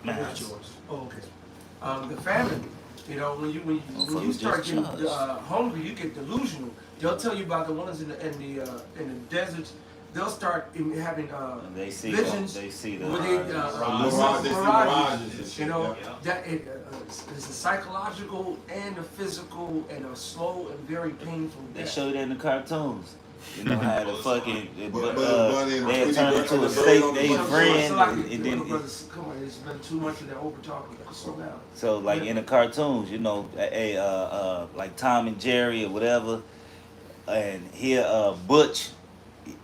Man, Not yours. Oh, okay. The famine. You know, when you start getting hungry, you get delusional. They'll tell you about the ones in the deserts. They'll start having they see visions. They see the where they, Mirages. mirages. You know, Yeah. that it's a psychological and a physical and a slow and very painful They death. show you that in the cartoons. You know how the fucking But they had turned into a state they friend, and then Brothers, come on, it's been too much of that over talking. Slow down. so like in the cartoons, you know, like Tom and Jerry or whatever, and here Butch.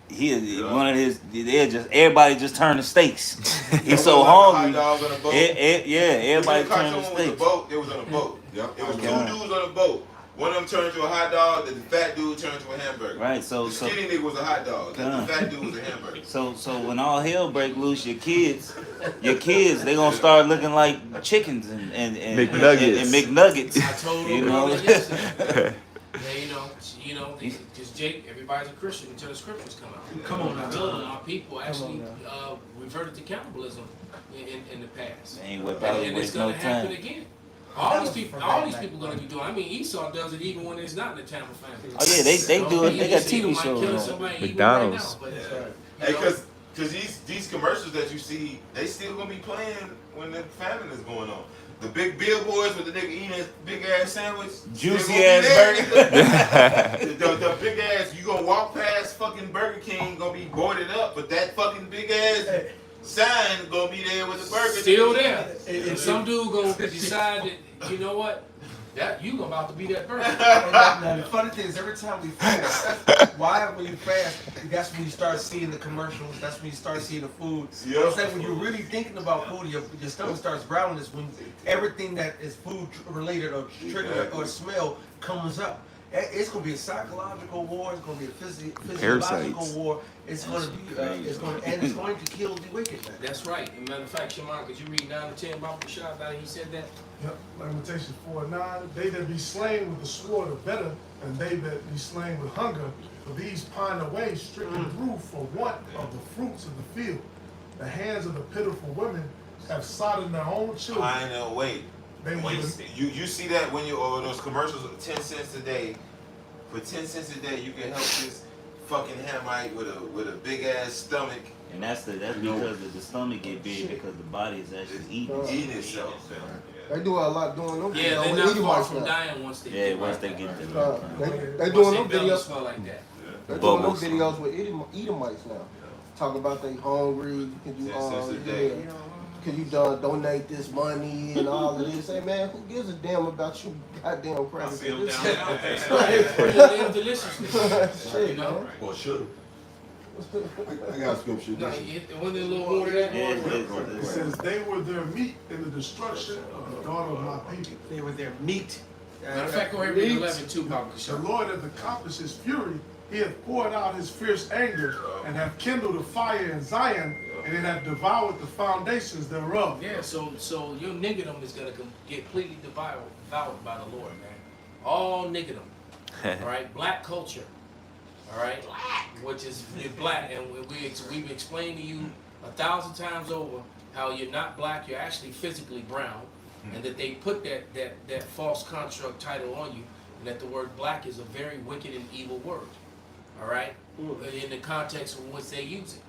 He one of his. They just everybody just turned to steaks. He's so hungry. Hot dogs on a boat. Everybody The turned to cartoon was a steaks. boat. It was on a boat. Yep. It was two Okay. dudes on a boat. One of them turned to a hot dog. The fat dude turned to a hamburger. Right. So The skinny nigga was a hot dog. The fat dude was a hamburger. So when all hell break loose, your kids, they gonna start looking like chickens and McNuggets. and McNuggets. I told You him know? yesterday. Yeah, because Jake, everybody's a Christian until the scriptures come out. Come on now. Our people actually reverted to cannibalism in the past. They ain't probably And it's waste no gonna happen time. again. All these people gonna be doing. I mean, Esau does it even when it's not in the Tamil family. Oh yeah, they do it. They got TV Might kill shows. somebody even McDonald's. Right now, but, Hey, you know, cause these commercials that you see, they still gonna be playing when the famine is going on. The big billboards with the nigga eating his big ass sandwich, Juicy they gonna ass be burger. there. the big ass, you gonna walk past fucking Burger King, gonna be boarded up, but that fucking big ass sign gonna be there with the burger. still there. And some dude gonna decide that, you know what, that you about to be that person. Now, the funny thing is, every time we fast, when you fast, that's when you start seeing the commercials. That's when you start seeing the food. Yep. It's like when you're really thinking about food, your stomach starts growling. Is when everything that is food related or triggered or smell comes up. It's gonna be a psychological war. It's gonna be a physiological Parasites. war. It's gonna be. It's going to kill the wicked. That's right. As a matter of fact, Shimon, could you read 9 to 10 about Rashad that he said that? Yep, Lamentations 4:9. They that be slain with the sword are better than they that be slain with hunger. For these pine away, stricken through for want of the fruits of the field. The hands of the pitiful women have sodden their own children. I know. Wait. They will You see that when you those commercials 10 cents a day. For 10 cents a day, you can help this fucking Hamite with a big ass stomach And that's because the stomach get big because the body is actually eating. eating itself. They do a lot doing them. Yeah, videos they're with not far Edomites from now. dying once they Yeah, once they get there. They once doing their them bellies videos. smell like that. They're doing them Bubbles. videos with Edomites now. Talk about they hungry. Can you 10 cents a day. can you donate this money and all of this? Hey man, who gives a damn about you goddamn I crackers? see them down This- there. They live deliciously. Shit, You know? man. Or should I got scripture. No, when the little water that Yeah, It says, they were their meat in the destruction of the daughter of my people. They were their meat. Matter of fact, go ahead and read 11 too, Papa The Kashar. Lord hath accomplished his fury He hath poured out his fierce anger, and hath kindled a fire in Zion, and it hath devoured the foundations thereof. Yeah, so your niggerdom is gonna get completely devoured by the Lord, man. All niggerdom. All right, black culture. All right, which is black, and we've explained to you 1,000 times over how you're not black, you're actually physically brown, and that they put that false construct title on you, and that the word black is a very wicked and evil word. All right, in the context in which they use it.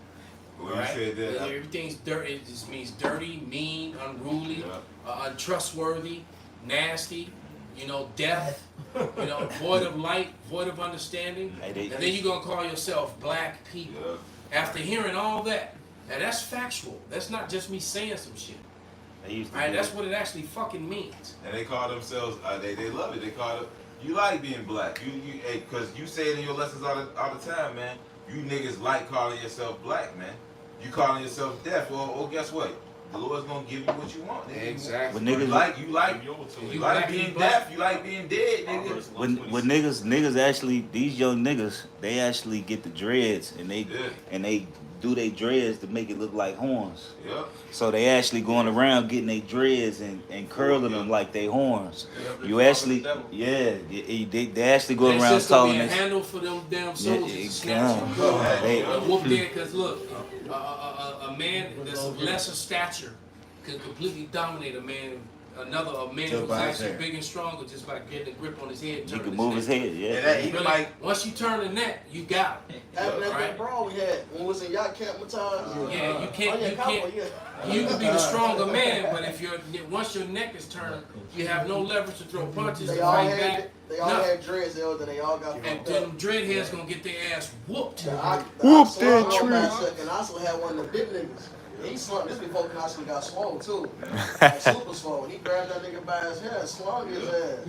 When Right? you said that, Everything's dirty. It just means dirty, mean, unruly, untrustworthy, nasty. You know, death. You know, void of light, void of understanding. And then you're gonna call yourself black people. After hearing all that, now that's factual. That's not just me saying some shit. Right? That's what it actually fucking means. And they call themselves, they love it. They call it, you like being black. Hey, cause you say it in your lessons all the time, man. You niggas like calling yourself black, man. You calling yourself deaf. Well, guess what? The Lord's gonna give you what you want. Nigga. Exactly. When niggas, You like being deaf. You like being dead, nigga. when niggas actually, these young niggas, they actually get the dreads and they do their dreads to make it look like horns. Yep. So they actually going around getting their dreads and curling them like they horns. You actually, they actually go around calling it. it. Handle for them damn soldiers. They whoop there, cause look, a man that's of lesser stature can completely dominate a man who's actually big and stronger just by getting a grip on his head. You can move his head, yeah. Really, once you turn the neck, you got it. Happened at that brawl we had when we was in yacht camp one time. Yeah, you can't. You can be the stronger man, but if once your neck is turned, you have no leverage to throw punches to fight back. They all had dreads, and they all got and them dreadheads gonna get their ass whooped. Whoop that tree. And I also had one of the big niggas. He slung this before Knoxville got swole too. Like super swole. He grabbed that nigga by his hair and slung his ass.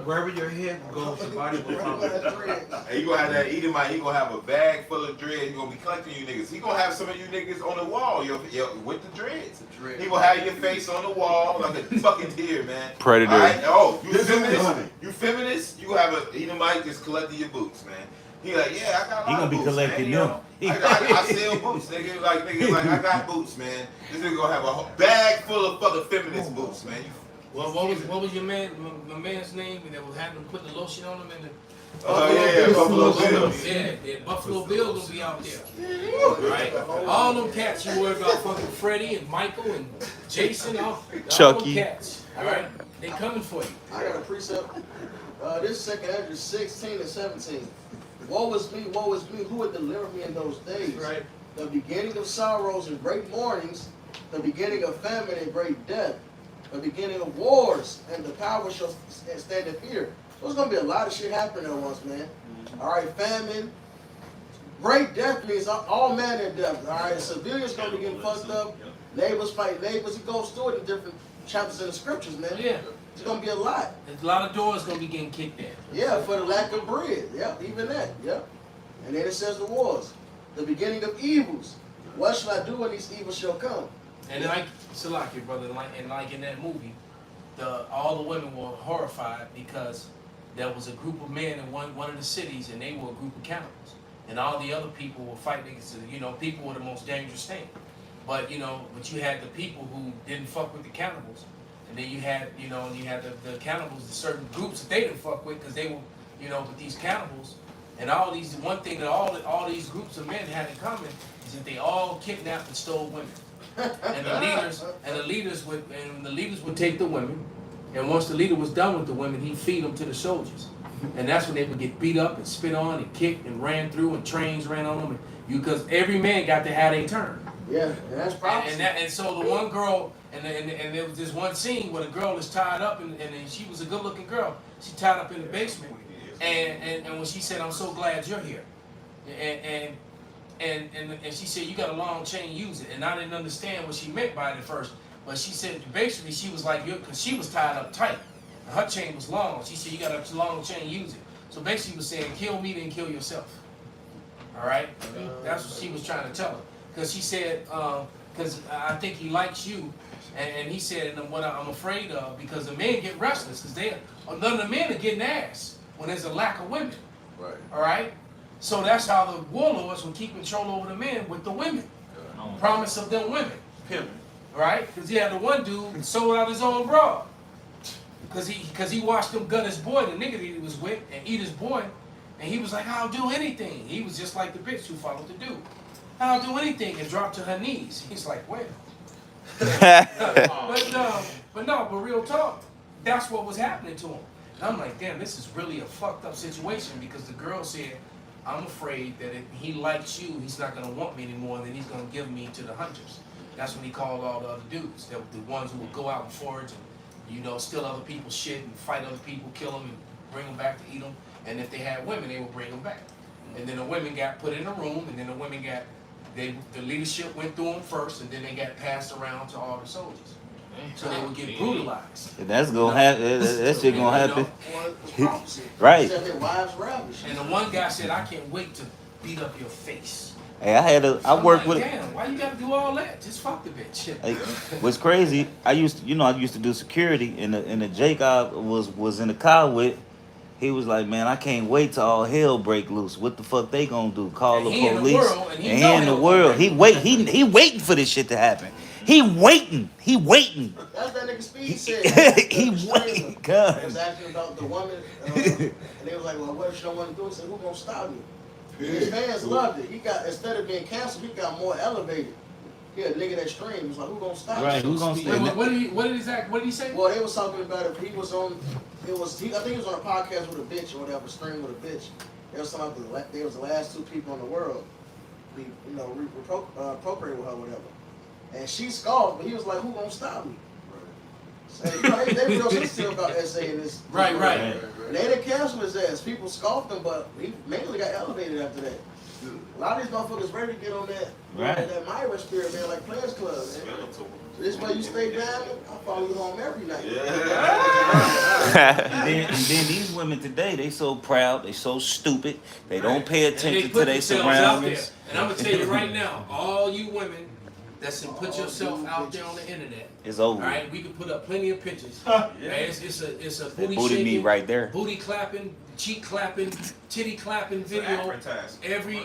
Wherever your head goes, your body will come. And he gonna have that Edomite. He gonna have a bag full of dreads. He gonna be collecting you niggas. He gonna have some of you niggas on the wall with the dreads. He gonna have your face on the wall like a fucking deer, man. Predator. All right? Oh, you feminist? You feminist? You gonna have a Edomite just collecting your boots, man. He like, yeah, I got a lot He gonna of be boots, collecting man. them. I sell boots, nigga. Like I got boots, man. This nigga gonna have a bag full of fucking feminist boots, man. Well, what was your my man's name? And they was having them put the lotion on him and the. Buffalo Bill. Yeah, Buffalo Bill gonna be out there. Right? All them cats you worry about, fucking Freddie and Michael and Jason, all Chucky. them cats. All right, they coming for you. I got a precept. This second Ezra 16 and 17. Woe is me, who would deliver me in those days? Right. The beginning of sorrows and great mournings, the beginning of famine and great death, the beginning of wars, and the power shall stand in fear. There's gonna be a lot of shit happening at once, man. All right, famine, great death means all manner of death. All right, the civilians gonna be getting fucked up. Neighbors fight neighbors. He goes through it in different chapters in the scriptures, man. Yeah. It's gonna be a lot. There's a lot of doors gonna be getting kicked in. Yeah, for the lack of bread. Yep, even that. Yep. And then it says the wars, the beginning of evils. What shall I do when these evils shall come? And like Salaki, brother, like in that movie, all the women were horrified because there was a group of men in one of the cities, and they were a group of cannibals, and all the other people were fighting against. People were the most dangerous thing, but you had the people who didn't fuck with the cannibals. And then you had the cannibals, the certain groups that they didn't fuck with because they were, with these cannibals. And one thing that all these groups of men had in common is that they all kidnapped and stole women. And the leaders would take the women, and once the leader was done with the women, he'd feed them to the soldiers. And that's when they would get beat up and spit on and kicked and ran through, and trains ran on them. Because every man got to have their turn. Yeah, and that's prophecy. And so the one girl, and there was this one scene where the girl is tied up, and she was a good-looking girl. She tied up in the basement, and when she said, "I'm so glad you're here," and she said, "You got a long chain, use it." And I didn't understand what she meant by it at first, but she said basically she was like, because she was tied up tight, and her chain was long. She said, "You got a long chain, use it." So basically, she was saying, "Kill me, then kill yourself." All right, that's what she was trying to tell her. Because she said, because I think he likes you, and he said, and what I'm afraid of, because the men get restless, because none of the men are getting ass when there's a lack of women. Right. All right? So that's how the warlords will keep control over the men with the women. Promise of them women. Pimping. Right? Because he had the one dude sold out his own broad. Because he watched him gut his boy, the nigga that he was with, and eat his boy. And he was like, I'll do anything. He was just like the bitch who followed the dude. I'll do anything, and dropped to her knees. He's like, well. But real talk, that's what was happening to him. And I'm like, damn, this is really a fucked up situation, because the girl said, I'm afraid that if he likes you, he's not gonna want me anymore, and then he's gonna give me to the hunters. That's when he called all the other dudes, the ones who would go out and forage and, you know, steal other people's shit and fight other people, kill them and bring them back to eat them. And if they had women, they would bring them back. And then the women got put in a room, and then the women got, the leadership went through them first, and then they got passed around to all the soldiers. So they would get brutalized. That's gonna happen. That shit gonna happen. Well, Right. Said their wives ravished. And the one guy said, I can't wait to beat up your face. Hey, I I'm worked like, with. damn, why you gotta do all that? Just fuck the bitch. Hey, what's crazy? I used to do security, and the Jake I was in the car with. He was like, man, I can't wait till all hell break loose. What the fuck they gonna do? Call the police? And he in the world. He waiting for this shit to happen. He waiting. That's that nigga Speed said. He waiting. God. They was asking about the woman, and they was like, well, what if she don't want to do it? He said, who gonna stop me? His fans loved it. He got, instead of being canceled, he got more elevated. He a nigga that streamed. He was like, who gonna stop me? Right, who gonna stop me? What did he say? Well, they was talking about if he was on, I think he was on a podcast with a bitch or whatever, stream with a bitch. They was talking about they was the last two people in the world, procreate with her, whatever. And she scoffed, but he was like, who gonna stop me? So, you know, they real sensitive about essay in this. Right. And they didn't cancel his ass. People scoffed him, but he mainly got elevated after that. A lot of these motherfuckers ready to get on that, that Myra spirit, man, like Players Club, man. So this way you stay down, I follow you home every night. And then these women today, they so proud, they so stupid, they don't pay attention to their surroundings. And I'm gonna tell you right now, all you women that's put yourself out there on the internet. It's over. All right, we can put up plenty of pictures. It's a booty Booty shaking, meat right there. booty clapping, cheek clapping, titty clapping video. Every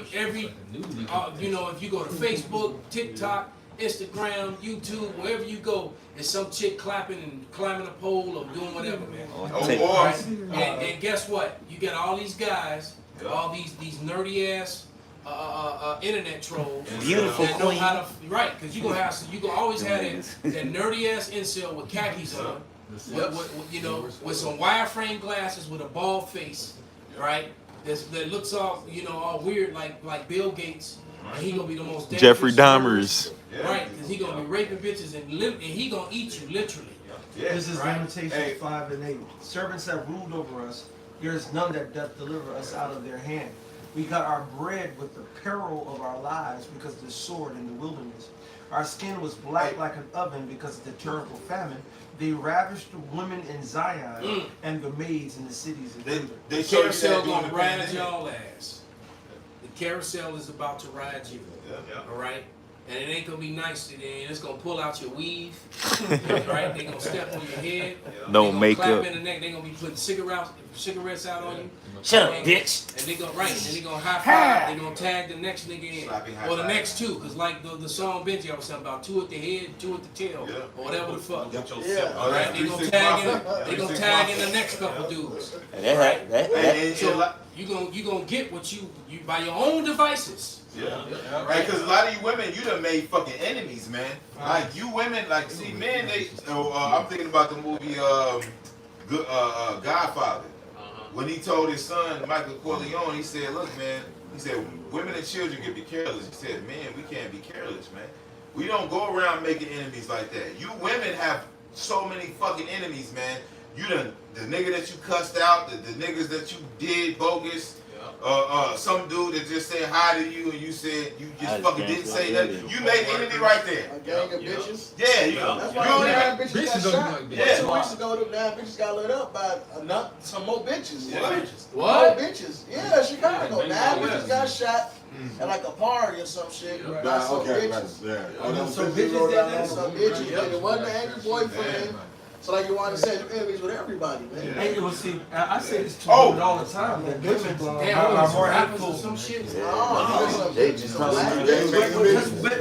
you know, if you go to Facebook, TikTok, Instagram, YouTube, wherever you go, there's some chick clapping and climbing a pole or doing whatever, man. Right? And guess what? You got all these guys, all these nerdy ass internet trolls. Beautiful that know queen. how to because you gonna always have that nerdy ass incel with khakis on, with some wireframe glasses with a bald face, right? That looks all all weird like Bill Gates. And he gonna be the most dangerous Jeffrey Dahmer's. Right, because he gonna be raping bitches and he gonna eat you literally. This is Lamentations 5 and 8. Servants have ruled over us. There is none that doth deliver us out of their hand. We got our bread with the peril of our lives because of the sword in the wilderness. Our skin was black like an oven because of the terrible famine. They ravished the women in Zion and the maids in the cities of Judah. The carousel gonna ride y'all ass. The carousel is about to ride you. All right? And it ain't gonna be nice today. It's gonna pull out your weave. Right? They gonna step on your head. No they makeup. Clap in the neck. They gonna be putting cigarettes out on you. Shut up, bitch. And they gonna they gonna high five. They gonna tag the next nigga in, or the next two, cause like the song Benji I was talking about, 2 at the head, 2 at the tail, or whatever the fuck. Right? They gonna tag in the next couple dudes. So you gonna get what you by your own devices. Right, because a lot of you women, you done made fucking enemies, man. Like you women, like see, men, they. I'm thinking about the movie Godfather. When he told his son Michael Corleone, he said, "Look, man," he said, "women and children can be careless." He said, "Man, we can't be careless, man. We don't go around making enemies like that. You women have so many fucking enemies, man. You done the nigga that you cussed out, the niggas that you did bogus." Some dude that just said hi to you and you said you just fucking didn't say nothing. You made enemy right there. A gang of bitches. Yeah, That's why them bitches got shot. Yeah. 2 weeks ago, them damn bitches got lit up by some more bitches. What? More bitches. Yeah, Chicago. 9 bitches got shot at like a party or some shit. By some bitches. Yeah. Some bitches did that. Some bitches. And it wasn't an angry boyfriend. So like you want to say, they're enemies with everybody, man. Hey, well, see, I say this to Oh. women all the time. That women Damn, are more rappers or hateful. some shit. They just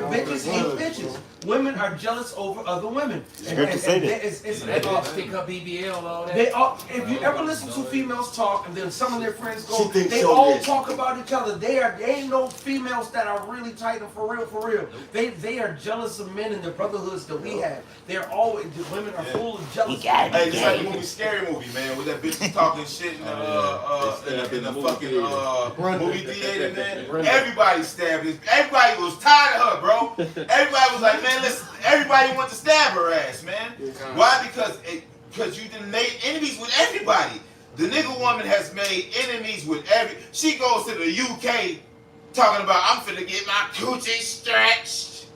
Bitches hate bitches. Women are jealous over other women. Scripture say that. They all stick up BBL and all that. They all, if you ever listen to females talk, and then some of their friends go, She thinks they so, all yeah. talk about each other. They ain't no females that are really tight and for real. They are jealous of men and the brotherhoods that we have. They're always, the women are full of jealousy. Hey, just like the movie Scary Movie, man, with that bitch was talking shit in the fucking movie theater, man. Everybody stabbed this. Everybody was tired of her, bro. Everybody was like, man, listen. Everybody wanted to stab her ass, man. Why? Because you done made enemies with everybody. The nigga woman has made enemies with She goes to the UK talking about, I'm finna get my coochie stretched.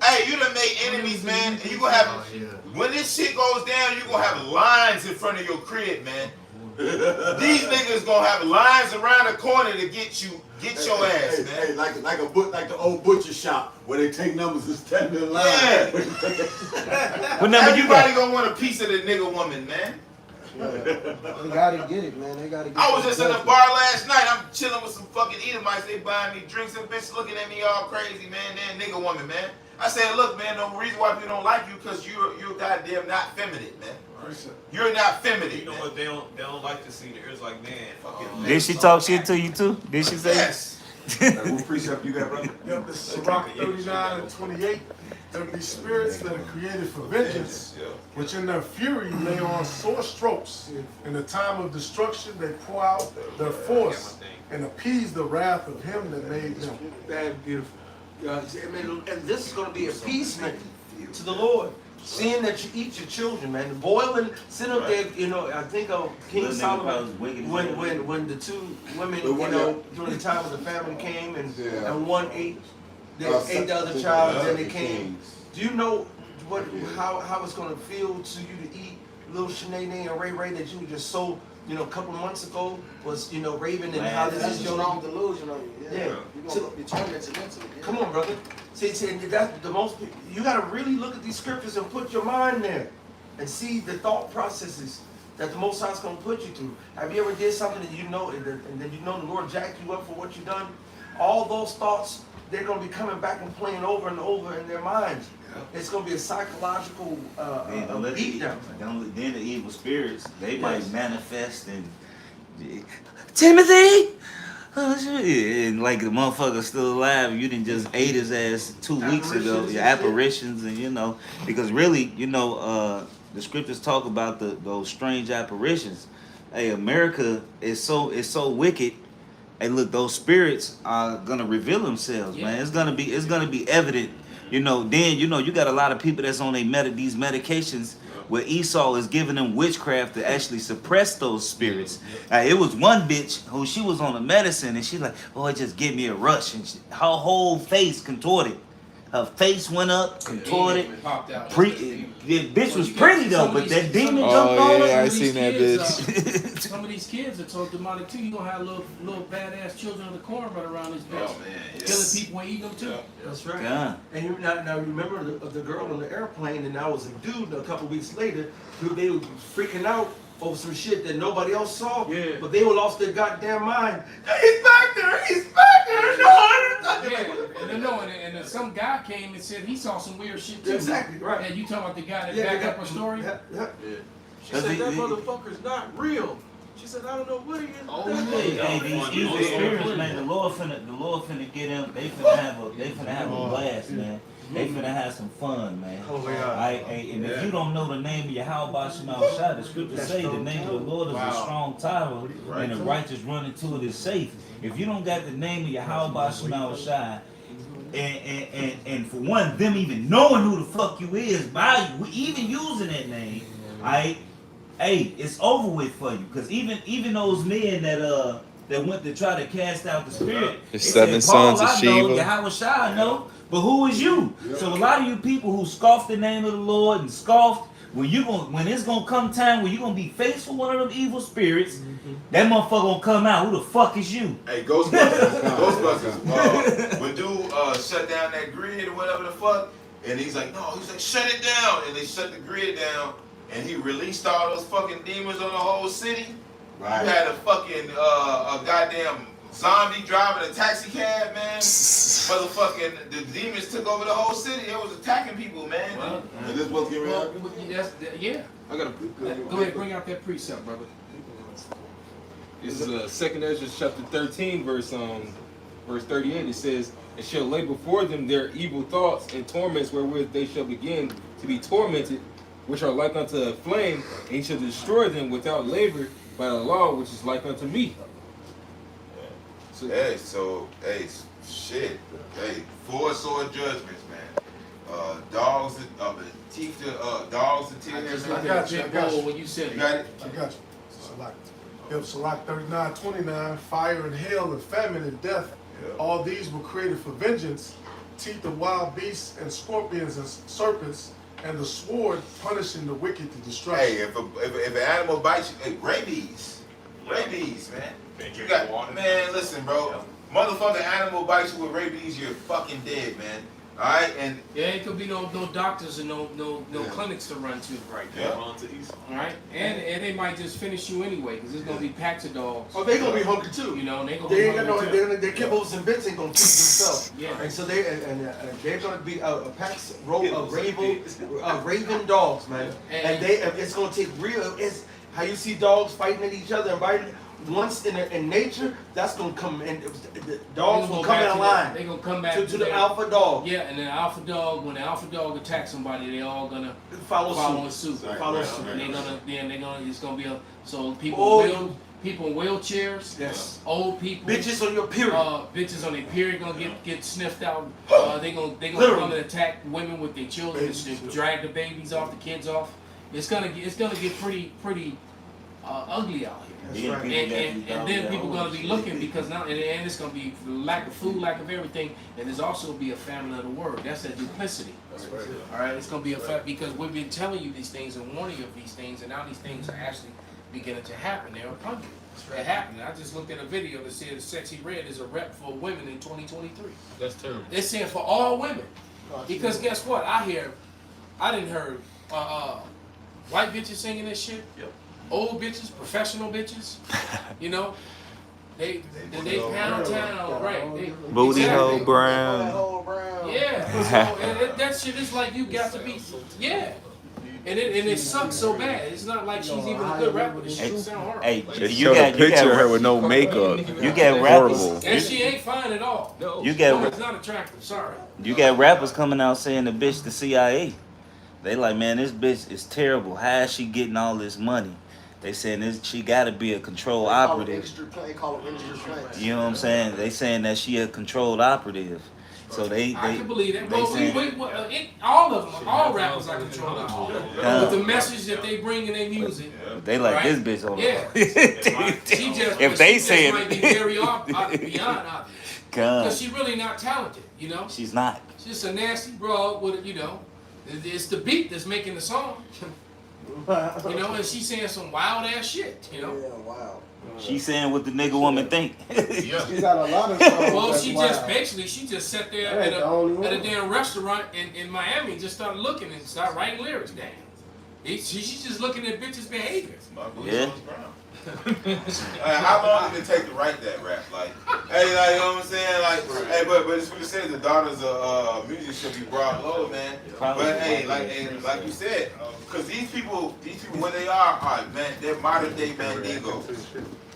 Hey, you done made enemies, man. And you gonna have, when this shit goes down, you gonna have lines in front of your crib, man. These niggas gonna have lines around the corner to get your ass, man. Hey, like the old butcher shop where they take numbers and stand in line. Yeah. What number you Everybody got? gonna want a piece of the nigga woman, man. They gotta get it, man. They gotta get it. I was just in a bar last night. I'm chilling with some fucking Edomites. They buying me drinks and bitch looking at me all crazy, man. Then nigga woman, man. I said, look, man, the reason why people don't like you because you're goddamn not feminine, man. You're not feminine. You know what? They don't like to see the. It's like, man, fucking. Did she talk shit to you too? Did she say? Yes. What precept you got, brother? Yep, this is Sirach 39 and 28. There be spirits that are created for vengeance, which in their fury lay on sore strokes. In the time of destruction, they pour out their force and appease the wrath of him that made them. That's beautiful. And this is going to be a appeasement to the Lord. Seeing that you eat your children, man. Boiling, sitting up there, you know, I think of King Solomon, when the two women, you know, during the time of the famine came and one ate the other child, and then they came. Do you know how it's going to feel to you to eat little Shanae and Ray that you were just so, you know, a couple of months ago was, you know, raving and how this is your strong delusion on you. Yeah. You're gonna be tormented mentally. Yeah. Come on, brother. See, that's the most. You got to really look at these scriptures and put your mind there, and see the thought processes that the Most High is going to put you through. Have you ever did something that you know, and then you know the Lord jacked you up for what you done? All those thoughts, they're going to be coming back and playing over and over in their minds. It's going to be a psychological beatdown. Then the evil spirits, they might manifest and Timothy. And like the motherfucker's still alive, you didn't just ate his ass 2 weeks ago. Your apparitions, and you know, because really, you know, the scriptures talk about those strange apparitions. Hey, America is so wicked. Hey, look, those spirits are gonna reveal themselves, man. It's gonna be evident. You know, then you know you got a lot of people that's on these medications where Esau is giving them witchcraft to actually suppress those spirits. It was one bitch who she was on a medicine and she's like, oh, it just gave me a rush, and her whole face contorted. Her face went up, contorted. Popped out. The bitch was pretty though, but that demon jumped on her. Yeah, I seen that bitch. Some of these kids are so demonic too. You gonna have little badass children in the corner running around this bitch, killing people and eating them too. That's right. Yeah. And you now remember the girl on the airplane, and now was a dude a couple weeks later who they were freaking out over some shit that nobody else saw. Yeah. But they were lost their goddamn mind. He's back there. He's back there. Yeah, and then some guy came and said he saw some weird shit too. Exactly right. And you talking about the guy that backed up her story? Yeah. She said that motherfucker's not real. She said, I don't know what he is. Oh, Hey, these evil spirits, man. The Lord finna get them. They finna have a blast, man. They finna have some fun, man. And if you don't know the name of Yahweh Shema Shai, the scriptures say the name of the Lord is a strong tower, and the righteous run into it is safe. If you don't got the name of Yahweh Shema Shai, and for one, them even knowing who the fuck you is by even using that name, hey, it's over with for you. Cause even those men that went to try to cast out the spirit, The seven sons of Sheva. Yahweh Shai, I know, but who is you? So a lot of you people who scoff the name of the Lord and scoffed, when it's gonna come time when you're gonna be faced with one of them evil spirits, that motherfucker gonna come out. Who the fuck is you? Hey, Ghostbusters. When dude shut down that grid or whatever the fuck, and he's like, shut it down, and they shut the grid down. and he released all those fucking demons on the whole city. Right. You had a fucking a goddamn zombie driving a taxi cab, man. Motherfucking the demons took over the whole city. It was attacking people, man. Well, Is this what's getting ready? yeah. I gotta go ahead, bring out that precept, brother. This is 2 Ezra chapter 13, verse 38. It says, "And shall lay before them their evil thoughts and torments wherewith they shall begin to be tormented, which are like unto a flame, and he shall destroy them without labor by the law which is like unto me." Shit. Hey, 4 sword judgments, man. Dogs and teeth to dogs and tears. I got you. When you said You got it? I got you. Salak. Yep, Salak 39:29. Fire and hail and famine and death. Yeah. All these were created for vengeance. Teeth of wild beasts and scorpions and serpents, and the sword punishing the wicked to destruction. Hey, if an animal bites you, hey, rabies, man. You got, man. Listen, bro. Motherfucking animal bites you with rabies, you're fucking dead, man. All right, and yeah, it could be no doctors and no clinics to run to. Right. Yeah. Run to East. All right, and they might just finish you anyway because there's gonna be packs of dogs. Oh, they gonna be hungry too. You know, and they gonna They be ain't got hungry no. too. Their kibbles and bits ain't gonna feed themselves. Yeah. And so they're gonna be a row of raven dogs, man. And it's gonna take real. It's how you see dogs fighting at each other and biting. Once in nature, that's gonna come in. The dogs will come in line. They gonna come back to the alpha dog. Yeah, and the alpha dog, when the alpha dog attacks somebody, they all gonna follow suit. Right. And they're gonna. It's gonna be so people Oh, people in wheelchairs. Yes. Old people. Bitches on your period. Bitches on their period gonna get sniffed out. They gonna Literally. come and attack women with their children and drag the babies off, the kids off. It's gonna get pretty ugly out here. Yeah, And then people gonna be looking because now and it's gonna be lack of food, lack of everything, and there's also be a famine of the word. That's that duplicity. All right, it's gonna be a fact because we've been telling you these things and warning you of these things, and now these things are actually beginning to happen. They're upon you. They're happening. I just looked at a video that said Sexy Red is a rep for women in 2023. That's terrible. They're saying for all women, because guess what? I didn't heard white bitches singing this shit. Yep. Old bitches, professional bitches, you know, they pound town, right? Booty hole brown. Yeah, so that shit is like you got to be, yeah, and it sucks so bad. It's not like she's even a good rapper. This shit sound horrible. Hey, They showed a picture of her with no makeup. You got rappers. Horrible. And she ain't fine at all. No. You got Woman's not attractive. Sorry. You got rappers coming out saying the bitch the CIA. They like, man, this bitch is terrible. How is she getting all this money? They saying this, she got to be a control operative. They call it industry play. You know what I'm saying? They saying that she a controlled operative. So they I can believe that. they Well, saying, all of them, all rappers are controlled with the message that they bring in their music. they like right? this bitch on Yeah. If they say might be it, very beyond obvious. Because she's really not talented, you know? she's not. She's just a nasty broad with, you know, it's the beat that's making the song. You know, and she's saying some wild ass shit, you know? Yeah, wow. She saying what the nigga woman think. She's got a lot of songs. Well, that's she wild. just basically, she just sat there That ain't the only one. at a damn restaurant in Miami and just started looking and started writing lyrics down. She's just looking at bitches' behavior. Yeah. How long did it take to write that rap? Like, hey, like, you know what I'm saying? Like, hey, but it's what it says. The daughters of music should be brought low, man. But hey, like you said, because these people, what they are, man, they're modern day Mandingos.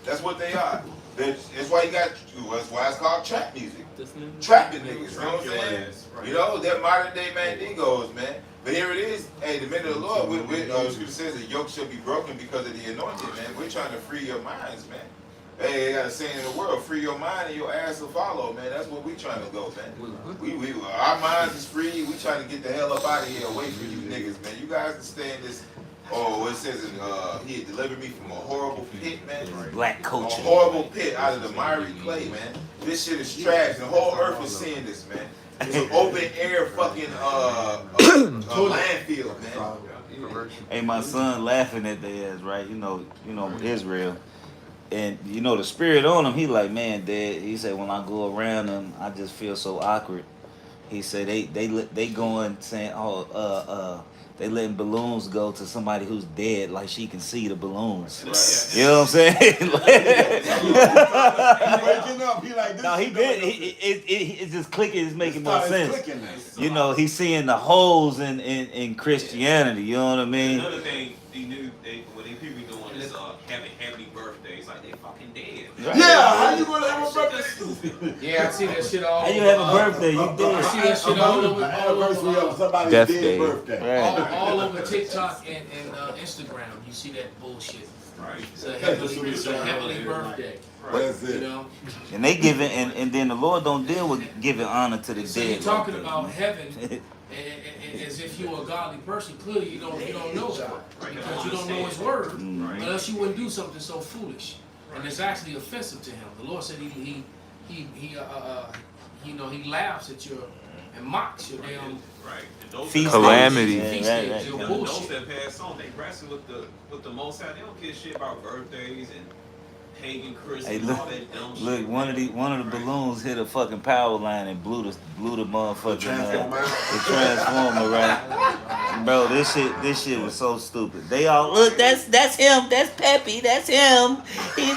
That's what they are. That's why that's why it's called trap music. Trapping niggas, you know what I'm saying? You know, they're modern day Mandingos, man. But here it is, hey, the men of the Lord, Scripture says the yoke shall be broken because of the anointing, man. We're trying to free your minds, man. Hey, they got a saying in the world, free your mind and your ass will follow, man. That's what we trying to go, man. Our minds is free. We trying to get the hell up out of here, away from you niggas, man. You guys can stay in this. Oh, it says he had delivered me from a horrible pit, man. Black culture. A horrible pit out of the miry clay, man. This shit is trash. The whole earth is seeing this, man. It's an open air fucking landfill, man. Hey, my son laughing at their ass, right? You know Israel. And you know the spirit on him, he like, man, Dad, he said when I go around him, I just feel so awkward. He said they going saying, oh, they letting balloons go to somebody who's dead, like she can see the balloons. Right. You know what I'm saying? He waking up, he like this. No, he shit did. don't make It's just clicking. It's making more It's sense. clicking now. You know, he's seeing the holes in Christianity. You know what I mean? Another thing he knew what they people doing is having happy birthdays, like they fucking dead. Right. Yeah, how you gonna have a birthday? Yeah, I see that shit all How you over. have a birthday? You I dead. see that shit all over. Anniversary of somebody's Death dead day. birthday. Right. All over TikTok and Instagram, you see that bullshit. Right. It's a heavenly birthday. That's You it. know. And they giving, and then the Lord don't deal with giving honor to the So dead. you're talking like that, about man. heaven as if you were a godly person. Clearly, you don't know God because you don't know His word. Mm. Or else you wouldn't do something so foolish, and it's actually offensive to Him. The Lord said He laughs at you and mocks your damn Right. And those Feast Calamity. days. feast Yeah, right, days. right. Your And those bullshit. that pass on, they wrestle with the Most High. They don't care shit about birthdays and pagan Christmas Hey, and look, all that dumb shit. look! One of the balloons hit a fucking power line and blew the motherfucking the transformer, right? Bro, this shit was so stupid. They all look. That's him. That's Peppy. That's him.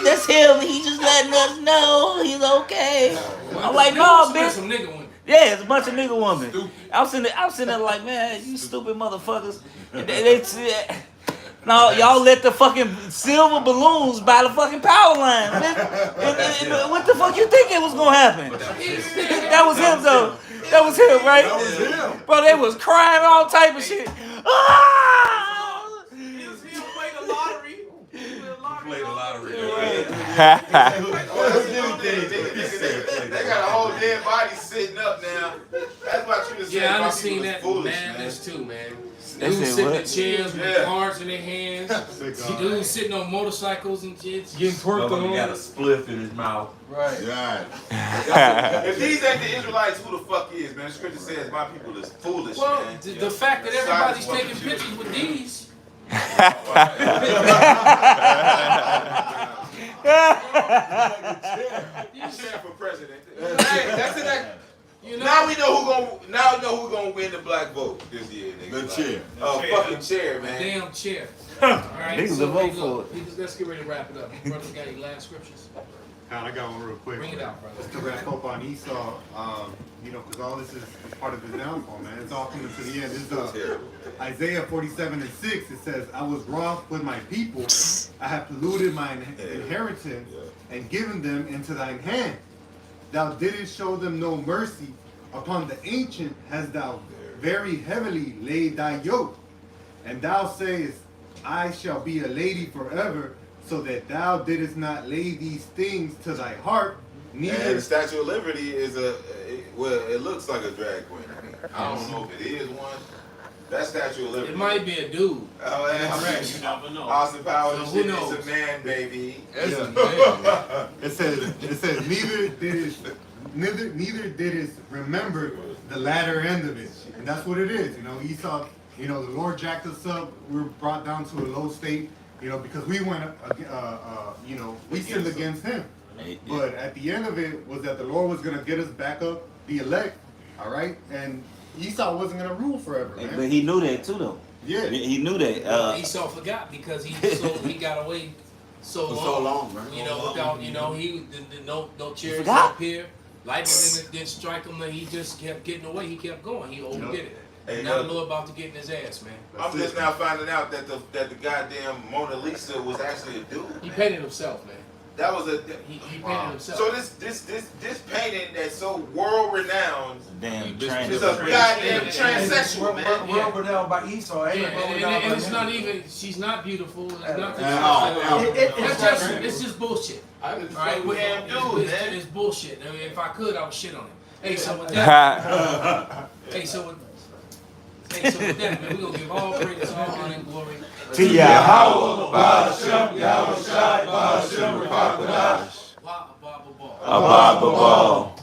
That's him. He just letting us know he's okay. I'm like, no, bitch. Some nigga one. Yeah, it's a bunch of nigga women. I'm sitting there like, man, you stupid motherfuckers. No, y'all let the fucking silver balloons by the fucking power line. What the fuck you think it was gonna happen? That was him though. That was him, right? That was him. Bro, they was crying all type of shit. Ah! He played the lottery. Play the lottery. They got a whole dead body sitting up now. That's what you just said. Yeah, I done about seen people that is foolish, madness too, man. They Dudes said sitting what? in chairs with Yeah. cards in their hands. Dudes sitting on motorcycles and shit, getting twerked Motherfucker got a on. spliff in his mouth. Right. Right. If these ain't the Israelites, who the fuck is, man? The scripture says my people is foolish, Well, man. the fact that everybody's taking pictures with these. You stand for president. Hey, That's it. You know, Now we know who gonna win the black vote this year, nigga. The chair. Oh, fucking chair, a man. damn chair. All right, Niggas will vote for it. Let's get ready to wrap it up. Brothers got any last scriptures? I got one real quick. Bring it out, brother. Just to wrap up on Esau, because all this is part of his downfall, man. It's all coming to the end. This is Isaiah 47:6. It says, I was wroth with my people. I have polluted my inheritance and given them into thine hand. Thou didst show them no mercy. Upon the ancient hast thou very heavily laid thy yoke. And thou sayest, I shall be a lady forever, so that thou didst not lay these things to thy heart. And Neither the Statue of Liberty is it looks like a drag queen. I don't know if it is one. That Statue of Liberty. It might be a dude. Oh, yeah. You never know. Austin Powers, So and who shit, knows? it's a man, baby. it says neither did it remember the latter end of it. And that's what it is. Esau, the Lord jacked us up. We were brought down to a low state, because we went we sinned against him. But at the end of it was that the Lord was gonna get us back up, the elect, all right? And Esau wasn't gonna rule forever, man. But he knew that too, though. Yeah. He knew that. Esau forgot because he got away so For long. so long, man. Without no chariots forgot? up here. Lightning didn't strike him. He just kept getting away. He kept going. He overdid it. Hey, Now the Lord about to get in his ass, man. I'm just now finding out that the goddamn Mona Lisa was actually a dude. He painted himself, man. That was a. He painted himself. So this painting that's so world renowned Damn, is a goddamn transsexual, man. World renowned by Esau. And it's not even. She's not beautiful. It's not. It's just bullshit. All right, Damn dude, man. it's bullshit. I mean, if I could, I would shit on it. Hey, so with that. So with that, man, we're gonna give all praise, all honor, and glory to Yahweh, Ba'ashem, Yahweh Shai, Ba'ashem, Baba Ball.